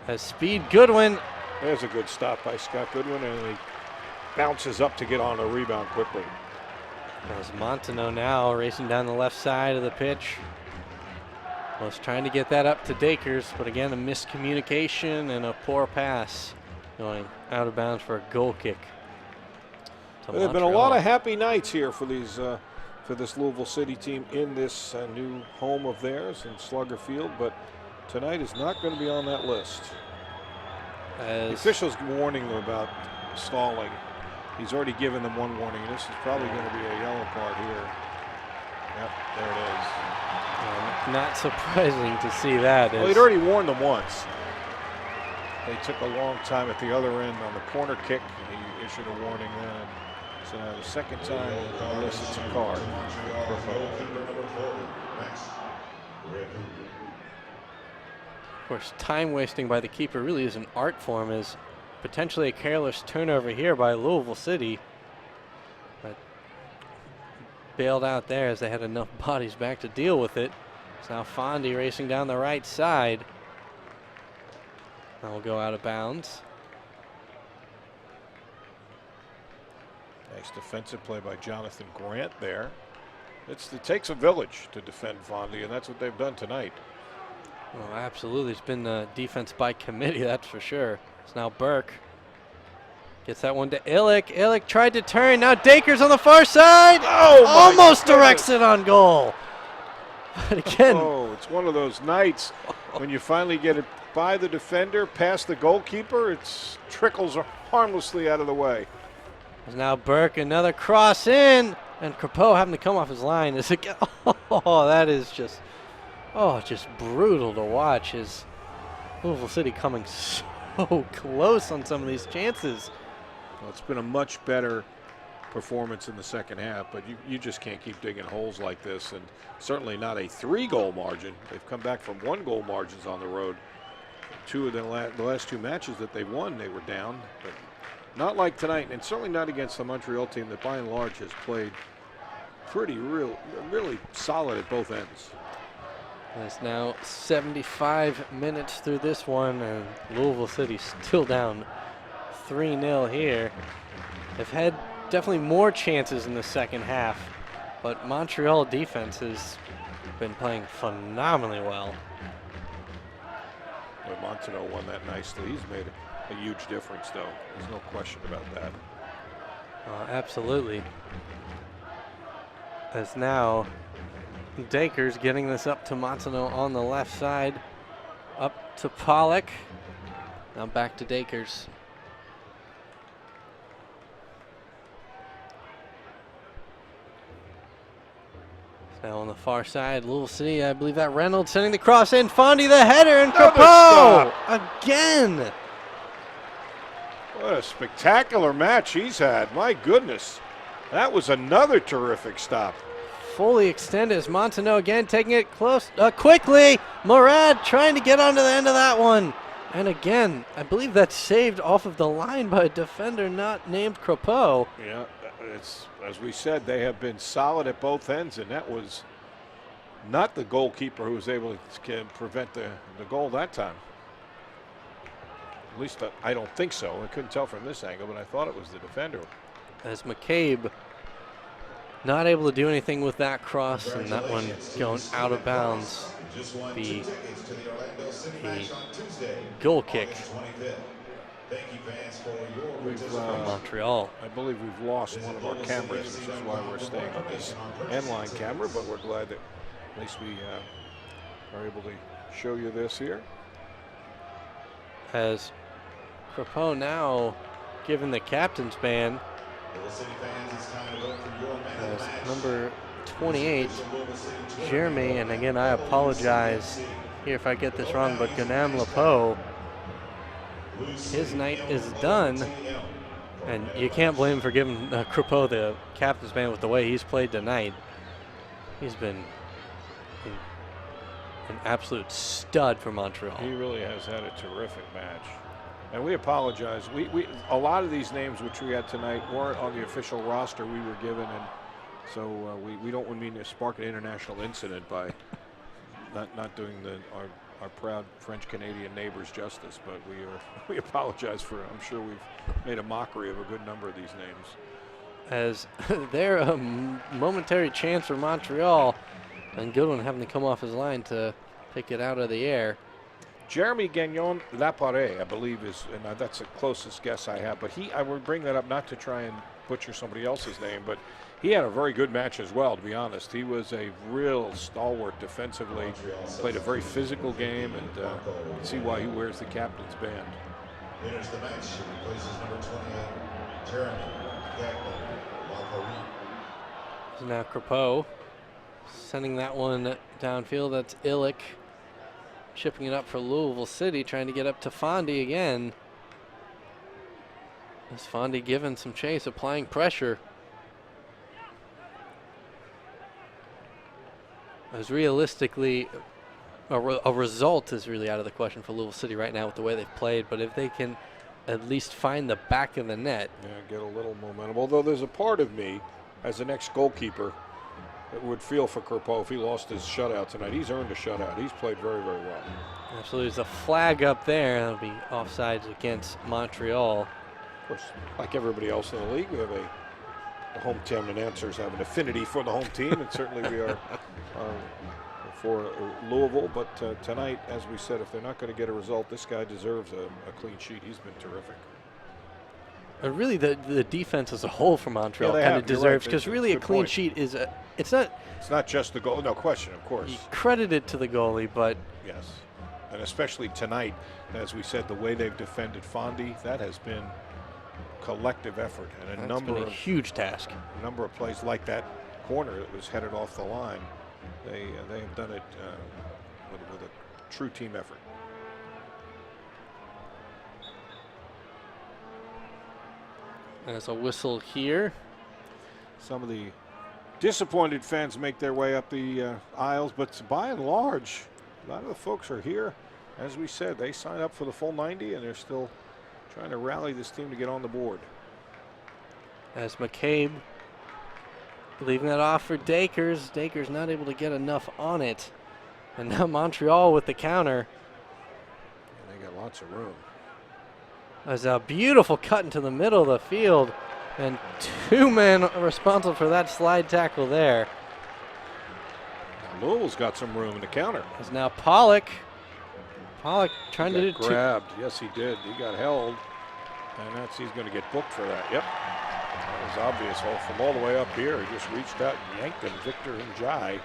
As Speed Goodwin. There's a good stop by Scott Goodwin, and he bounces up to get on a rebound quickly. As Monteneau now racing down the left side of the pitch. Was trying to get that up to Dakers, but again, a miscommunication and a poor pass going out of bounds for a goal kick. There have been a lot of happy nights here for these for this Louisville City team in this new home of theirs in Slugger Field, but tonight is not going to be on that list. The official's warning them about stalling. He's already given them one warning. This is probably going to be a yellow card here. Yep, there it is. Not surprising to see that. Well, he'd already warned them once. They took a long time at the other end on the corner kick. He issued a warning then. So now the second time, unless it's a card. Of course, time wasting by the keeper really is an art form, as potentially a careless turnover here by Louisville City. But bailed out there as they had enough bodies back to deal with it. So now Fondy racing down the right side. That will go out of bounds. Nice defensive play by Jonathan Grant there. It takes a village to defend Fondy, and that's what they've done tonight. Well, absolutely. It's been defense by committee, that's for sure. It's now Burke. Gets that one to Illick. Illick tried to turn. Now Dakers on the far side. Oh, almost directs it on goal. But again. Oh, it's one of those nights when you finally get it by the defender, past the goalkeeper, it trickles harmlessly out of the way. There's now Burke, another cross in, and Crepeau having to come off his line. Oh, that is just brutal to watch. Is Louisville City coming so close on some of these chances. Well, it's been a much better performance in the second half, but you just can't keep digging holes like this, and certainly not a 3-goal margin. They've come back from 1-goal margins on the road. Two of the last two matches that they won, they were down, but not like tonight, and certainly not against the Montreal team that by and large has played really solid at both ends. It's now 75 minutes through this one, and Louisville City still down 3-0 here. They've had definitely more chances in the second half, but Montreal defense has been playing phenomenally well. Well, Monteneau won that nicely. He's made a huge difference, though. There's no question about that. Absolutely. As now Dakers getting this up to Monteneau on the left side. Up to Pollock. Now back to Dakers. Now on the far side, Louisville City, I believe that Reynolds sending the cross in. Fondy the header, and Crepeau again. What a spectacular match he's had. My goodness. That was another terrific stop. Fully extended as Monteneau again taking it close, quickly. Murad trying to get onto the end of that one. And again, I believe that's saved off of the line by a defender not named Crepeau. Yeah, it's, as we said, they have been solid at both ends, and that was not the goalkeeper who was able to prevent the goal that time. At least I don't think so. I couldn't tell from this angle, but I thought it was the defender. As McCabe not able to do anything with that cross, and that one going out of bounds. The goal kick from Montreal. I believe we've lost one of our cameras, which is why we're staying on this end-line camera, but we're glad that at least we are able to show you this here. As Crepeau now given the captain's ban. As number 28, Jeremy, and again I apologize here if I get this wrong, but Ganam Lepeau, his night is done, and you can't blame him for giving Crepeau the captain's ban with the way he's played tonight. He's been an absolute stud for Montreal. He really has had a terrific match. And we apologize. A lot of these names which we had tonight weren't on the official roster we were given, and so we don't mean to spark an international incident by not doing our proud French-Canadian neighbors justice, but we apologize for it. I'm sure we've made a mockery of a good number of these names. As they're a momentary chance for Montreal, and Goodwin having to come off his line to pick it out of the air. Jeremy Gagnon Laparé, I believe, and that's the closest guess I have, but I would bring that up not to try and butcher somebody else's name, but he had a very good match as well, to be honest. He was a real stalwart defensively, played a very physical game, and you can see why he wears the captain's band. Enters the match, replaces number 28, Jeremy Gagnon Laparé. Now Crepeau sending that one downfield. That's Illick chipping it up for Louisville City, trying to get up to Fondy again. As Fondy giving some chase, applying pressure. As realistically, a result is really out of the question for Louisville City right now with the way they've played, but if they can at least find the back of the net. Yeah, get a little momentum. Although there's a part of me, as an ex-goalkeeper, that would feel for Crepeau if he lost his shutout tonight. He's earned a shutout. He's played very, very well. Absolutely. There's a flag up there. That'll be offsides against Montreal. Of course, like everybody else in the league, we have the home team announcers have an affinity for the home team, and certainly we are for Louisville. But tonight, as we said, if they're not going to get a result, this guy deserves a clean sheet. He's been terrific. Really, the defense as a whole for Montreal Yeah, kind of deserves, because right. really a Good clean point. sheet is it's not. It's not just the goal, no question, of course. You credit it to the goalie, but Yes, and especially tonight, as we said, the way they've defended Fondy, that has been collective effort, and a that's number been a of huge task. plays like that corner that was headed off the line. They have done it with a true team effort. There's a whistle here. Some of the disappointed fans make their way up the aisles, but by and large, a lot of the folks are here. As we said, they sign up for the full 90, and they're still trying to rally this team to get on the board. As McCabe leaving that off for Dakers. Dakers not able to get enough on it. And now Montreal with the counter. And they got lots of room. There's a beautiful cut into the middle of the field. And two men responsible for that slide tackle there. Now Louisville's got some room in the counter. Is now Pollock. Pollock trying to do two. Grabbed. Yes, he did. He got held. And he's going to get booked for that. Yep. That was obvious. From all the way up here, he just reached out and yanked him. Victor Njai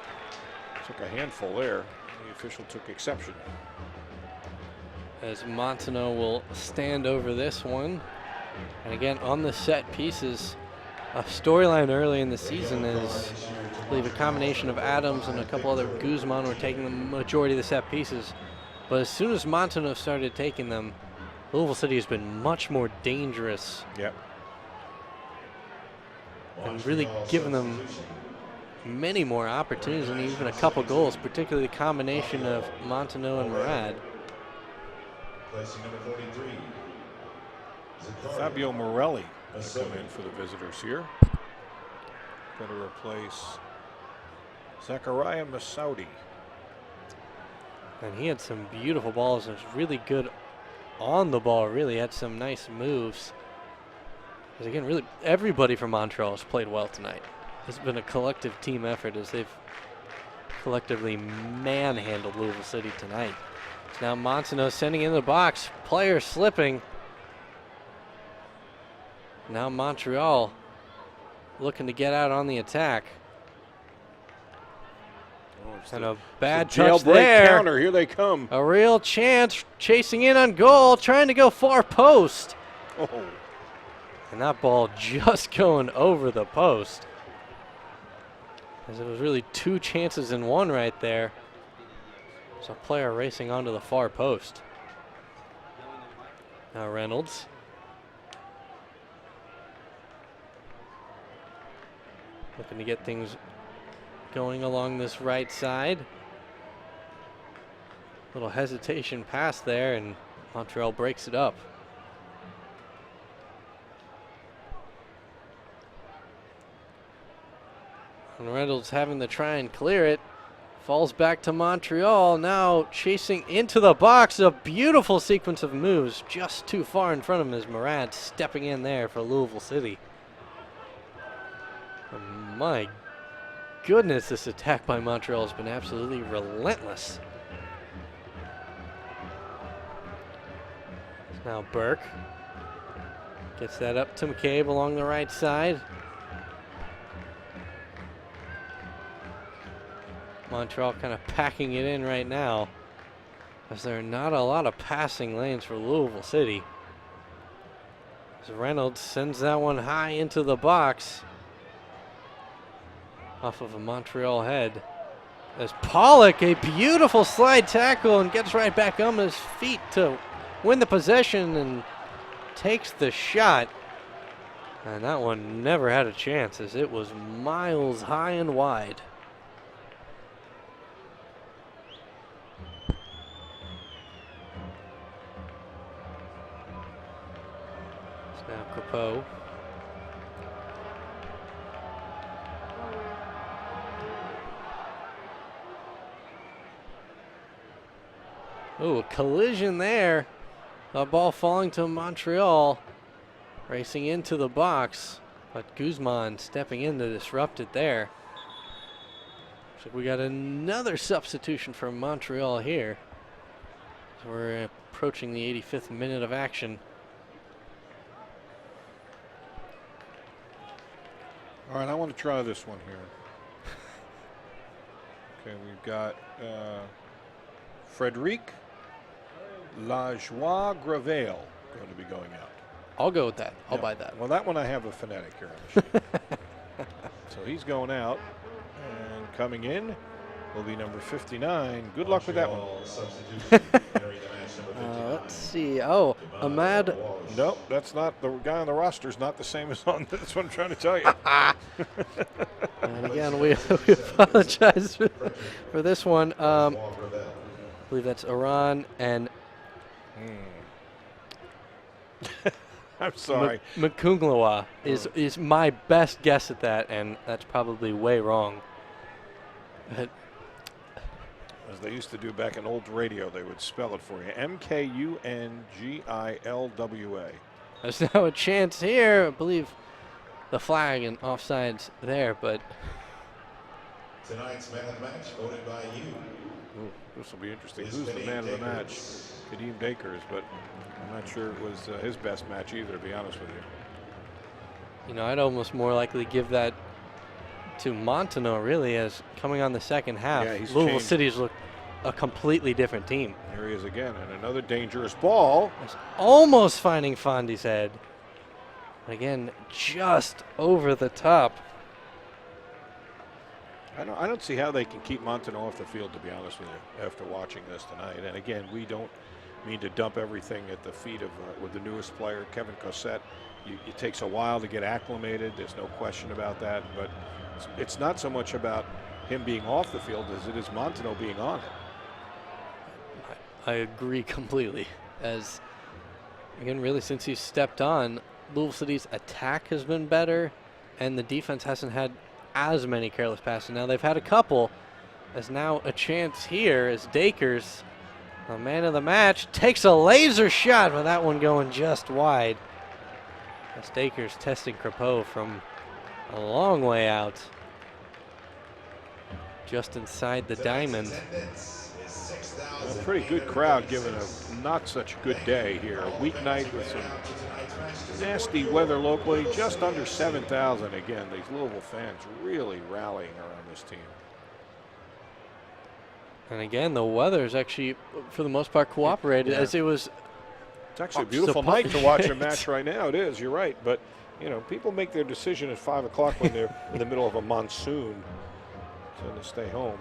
took a handful there. The official took exception. As Montagnot will stand over this one. And again, on the set pieces, a storyline early in the season is, I believe, a combination of Adams and a couple other Guzman were taking the majority of the set pieces. But as soon as Montagnot started taking them, Louisville City has been much more dangerous. Yep. And really given them many more opportunities and even a couple goals, particularly the combination of Montagnot and Murad. Placing number 43. Fabio Morelli has come in for the visitors here. Going to replace Zachariah Masoudi. And he had some beautiful balls and was really good on the ball, really had some nice moves. Because again, really everybody from Montreal has played well tonight. It's been a collective team effort as they've collectively manhandled Louisville City tonight. Now Montagnot sending in the box, player slipping. Now Montreal looking to get out on the attack. And a bad touch there. Counter, here they come. A real chance, chasing in on goal, trying to go far post. Oh. And that ball just going over the post. As it was really two chances in one right there. There's a player racing onto the far post. Now Reynolds. Looking to get things going along this right side. Little hesitation pass there, and Montreal breaks it up. And Reynolds having to try and clear it. Falls back to Montreal, now chasing into the box. A beautiful sequence of moves, just too far in front of him as Morant stepping in there for Louisville City. And my goodness, this attack by Montreal has been absolutely relentless. Now Burke gets that up to McCabe along the right side. Montreal kind of packing it in right now, as there are not a lot of passing lanes for Louisville City. As Reynolds sends that one high into the box off of a Montreal head. As Pollock, a beautiful slide tackle, and gets right back on his feet to win the possession and takes the shot. And that one never had a chance, as it was miles high and wide. Now Crepeau. Ooh, a collision there. A ball falling to Montreal. Racing into the box. But Guzman stepping in to disrupt it there. So we got another substitution for Montreal here. So we're approaching the 85th minute of action. All right, I want to try this one here. Okay, we've got Frédéric Lajoie-Gravel going to be going out. I'll go with that. I'll buy that. Well, that one I have a phonetic here on the sheet. So he's going out, and coming in will be number 59. Good luck with that one. Let's see. Oh, Ahmad. Nope, that's not the guy on the roster. Is not the same as on. That's what I'm trying to tell you. And again, we apologize for this one. I believe that's Iran and I'm sorry. Mkunglawa is my best guess at that, and that's probably way wrong. But as they used to do back in old radio, they would spell it for you. Mkungilwa. There's now a chance here. I believe the flag and offsides there, but Tonight's man of the match voted by you. Ooh, this will be interesting. Who's the man of the match? Kadeem Dakers, but I'm not sure it was his best match either, to be honest with you. You know, I'd almost more likely give that to Montenot, really, as coming on the second half. Yeah, he's Louisville changed. City's look a completely different team. Here he is again, and another dangerous ball. It's almost finding Fondy's head. Again, just over the top. I don't see how they can keep Montenot off the field, to be honest with you, after watching this tonight. And again, we don't mean to dump everything at the feet of with the newest player, Kevin Cossette. It takes a while to get acclimated. There's no question about that. But it's not so much about him being off the field as it is Montenot being on it. I agree completely. As, again, really since he's stepped on, Louisville City's attack has been better, and the defense hasn't had as many careless passes. Now they've had a couple. As now a chance here as Dakers, the man of the match, takes a laser shot, with that one going just wide. As Dakers testing Crepeau from a long way out. Just inside the diamond. A pretty good crowd given a not such good day here. A weeknight with some nasty weather locally, just under 7,000. Again, these Louisville fans really rallying around this team. And again, the weather is actually, for the most part, cooperated, as it was. It's actually a beautiful night to watch a match right now. It is, you're right. But, you know, people make their decision at 5 o'clock when they're in the middle of a monsoon. Tend to stay home.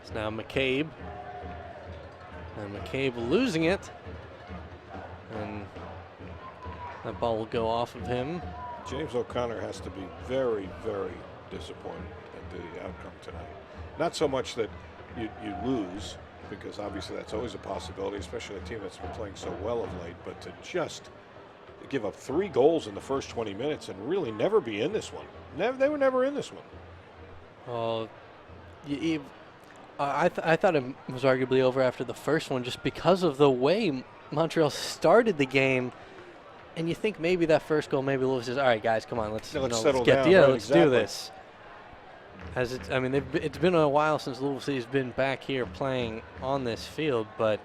It's now McCabe. And McCabe losing it. And that ball will go off of him. James O'Connor has to be very, very disappointed at the outcome tonight. Not so much that, you lose, because obviously that's always a possibility, especially a team that's been playing so well of late. But to just give up 3 goals in the first 20 minutes and really never be in this one. They were never in this one. Well, I thought it was arguably over after the first one just because of the way Montreal started the game. And you think maybe that first goal, maybe Louisville says, all right, guys, come on, let's settle let's down. get Right, let's do this. I mean, it's been a while since Louisville City's been back here playing on this field, but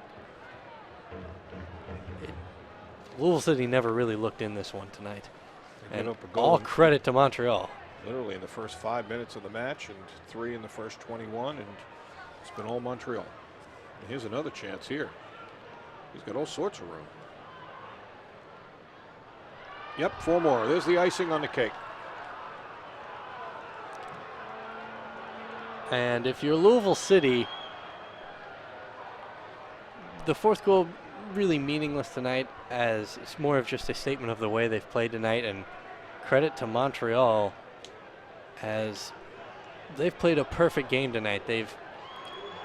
Louisville City never really looked in this one tonight. And all credit to Montreal. Literally in the first 5 minutes of the match and 3 in the first 21, and it's been all Montreal. And here's another chance here. He's got all sorts of room. Yep, 4 more. There's the icing on the cake. And if you're Louisville City, the fourth goal really meaningless tonight, as it's more of just a statement of the way they've played tonight, and credit to Montreal as they've played a perfect game tonight. They've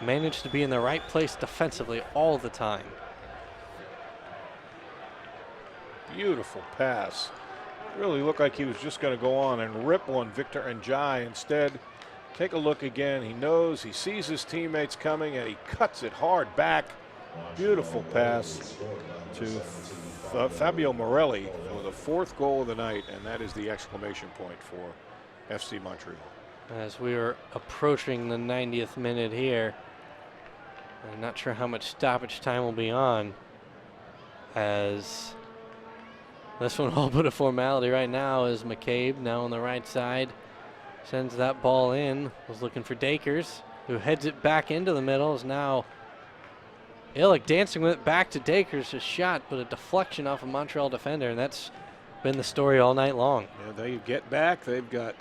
managed to be in the right place defensively all the time. Beautiful pass. Really looked like he was just going to go on and rip one, Victor Njai. Instead, take a look again. He knows, he sees his teammates coming, and he cuts it hard back. Beautiful pass to Fabio Morelli for the 4th goal of the night, and that is the exclamation point for FC Montreal. As we are approaching the 90th minute here, I'm not sure how much stoppage time will be on, as this one all but a formality right now, is McCabe now on the right side. Sends that ball in. Was looking for Dakers, who heads it back into the middle. Is now Illick dancing with it back to Dakers. A shot, but a deflection off a Montreal defender, and that's been the story all night long. Yeah, they get back. They've got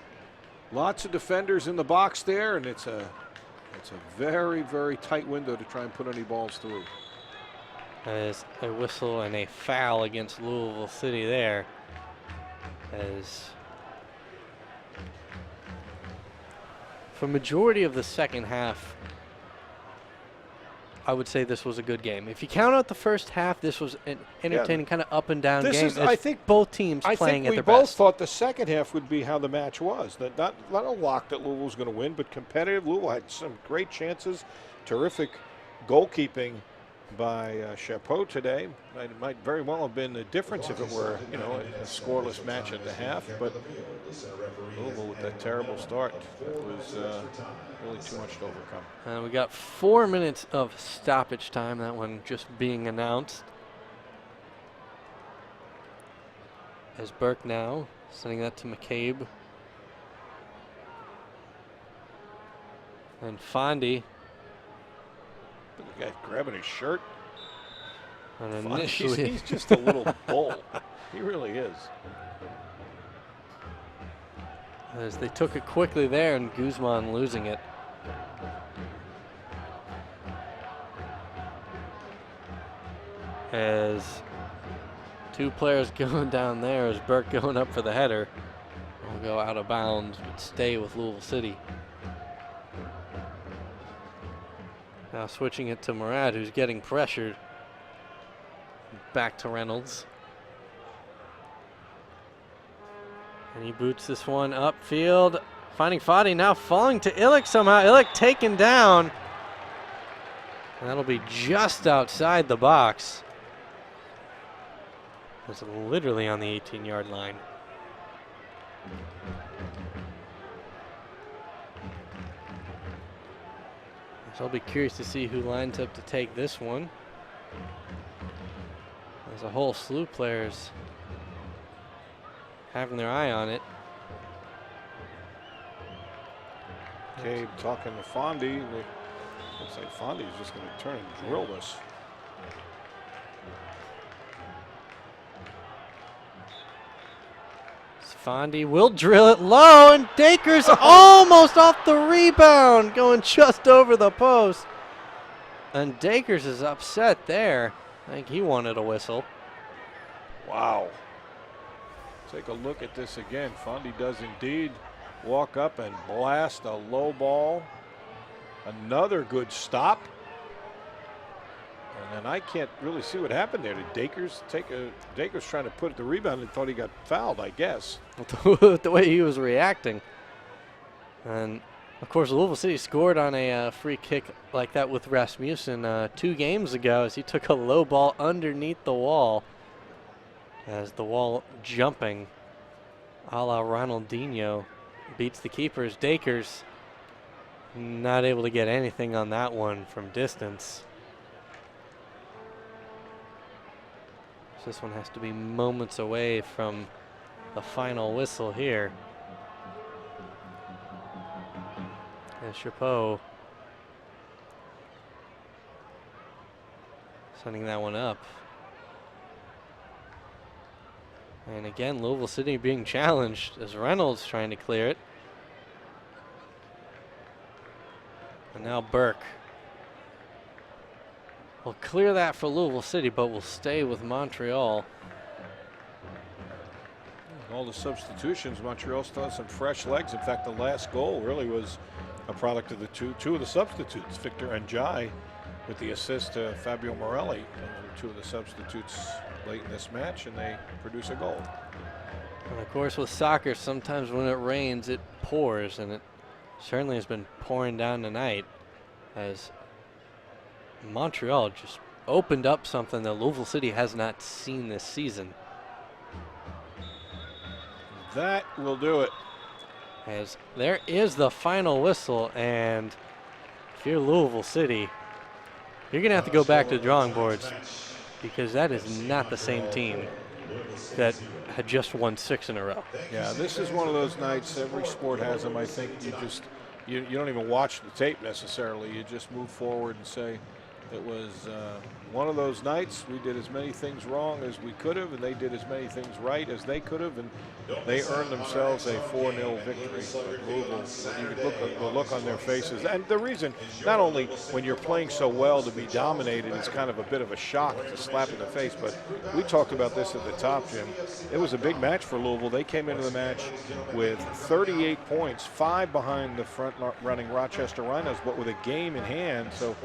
lots of defenders in the box there, and it's a very, very tight window to try and put any balls through. As a whistle and a foul against Louisville City there, as for majority of the second half, I would say this was a good game. If you count out the first half, this was an entertaining kind of up and down game. I think both teams playing at their best. we both thought the second half would be how the match was. That not a lock that Louisville was going to win, but competitive. Louisville had some great chances, terrific goalkeeping by Chapeau today. It might very well have been the difference if it were, a scoreless match at the half. But Louisville with that terrible start, that was really too much to overcome. We got 4 minutes of stoppage time. That one just being announced. As Burke now sending that to McCabe. And Fondy. The guy grabbing his shirt. And initially he's just a little bull. He really is. As they took it quickly there, and Guzman losing it. As 2 players going down there, as Burke going up for the header. Will go out of bounds, but stay with Louisville City. Now switching it to Murad, who's getting pressured. Back to Reynolds. And he boots this one upfield. Finding Fadi, now falling to Illick somehow. Illick taken down. And that'll be just outside the box. It's literally on the 18-yard line. So I'll be curious to see who lines up to take this one. There's a whole slew of players having their eye on it. Gabe talking to Fondy. Looks like Fondy's just going to turn and drill this. Fondy will drill it low, and Dakers almost off the rebound, going just over the post. And Dakers is upset there. I think he wanted a whistle. Wow. Take a look at this again. Fondy does indeed walk up and blast a low ball Another good stop. And I can't really see what happened there. Did Dakers Dakers trying to put the rebound and thought he got fouled, I guess. The way he was reacting. And, of course, Louisville City scored on a free kick like that with Rasmussen 2 games ago as he took a low ball underneath the wall. As the wall jumping a la Ronaldinho beats the keepers. Dakers not able to get anything on that one from distance. So this one has to be moments away from the final whistle here. And Chapeau sending that one up. And again, Louisville City being challenged as Reynolds trying to clear it. And now Burke will clear that for Louisville City, but will stay with Montreal. All the substitutions, Montreal still has some fresh legs. In fact, the last goal really was a product of the two of the substitutes, Victor and Jai, with the assist to Fabio Morelli. Those are 2 of the substitutes late in this match, and they produce a goal. And of course, with soccer, sometimes when it rains, it pours, and it certainly has been pouring down tonight as Montreal just opened up something that Louisville City has not seen this season. That will do it. As there is the final whistle, and if you're Louisville City, you're going to have to go back to the drawing boards because that is not the same team that had just won 6 in a row. Yeah, this is one of those nights, every sport has them. I think you don't even watch the tape necessarily. You just move forward and say, it was one of those nights. We did as many things wrong as we could have, and they did as many things right as they could have, and they earned themselves a 4-0 victory. Louisville, you could look at the look on their faces. And the reason, not only when you're playing so well to be dominated, it's kind of a bit of a shock, to slap in the face, but we talked about this at the top, Jim. It was a big match for Louisville. They came into the match with 38 points, 5 behind the front-running Rochester Rhinos, but with a game in hand, so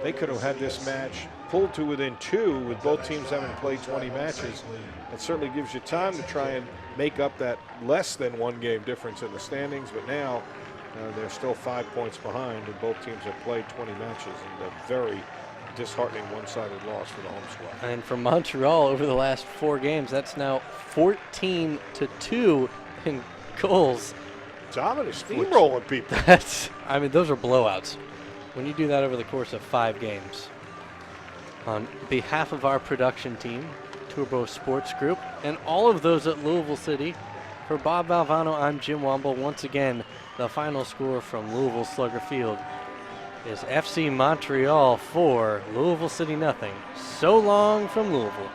they could have had this match pulled to within 2 with both teams having played 20 matches. It certainly gives you time to try and make up that less than 1 game difference in the standings, but now they're still 5 points behind, and both teams have played 20 matches, and a very disheartening one-sided loss for the home squad. And for Montreal over the last 4 games, that's now 14-2 in goals. Dominant, steamrolling people. I mean, those are blowouts. When you do that over the course of 5 games. On behalf of our production team, Turbo Sports Group, and all of those at Louisville City, for Bob Valvano, I'm Jim Womble. Once again, the final score from Louisville Slugger Field is FC Montreal 4, Louisville City nothing. So long from Louisville.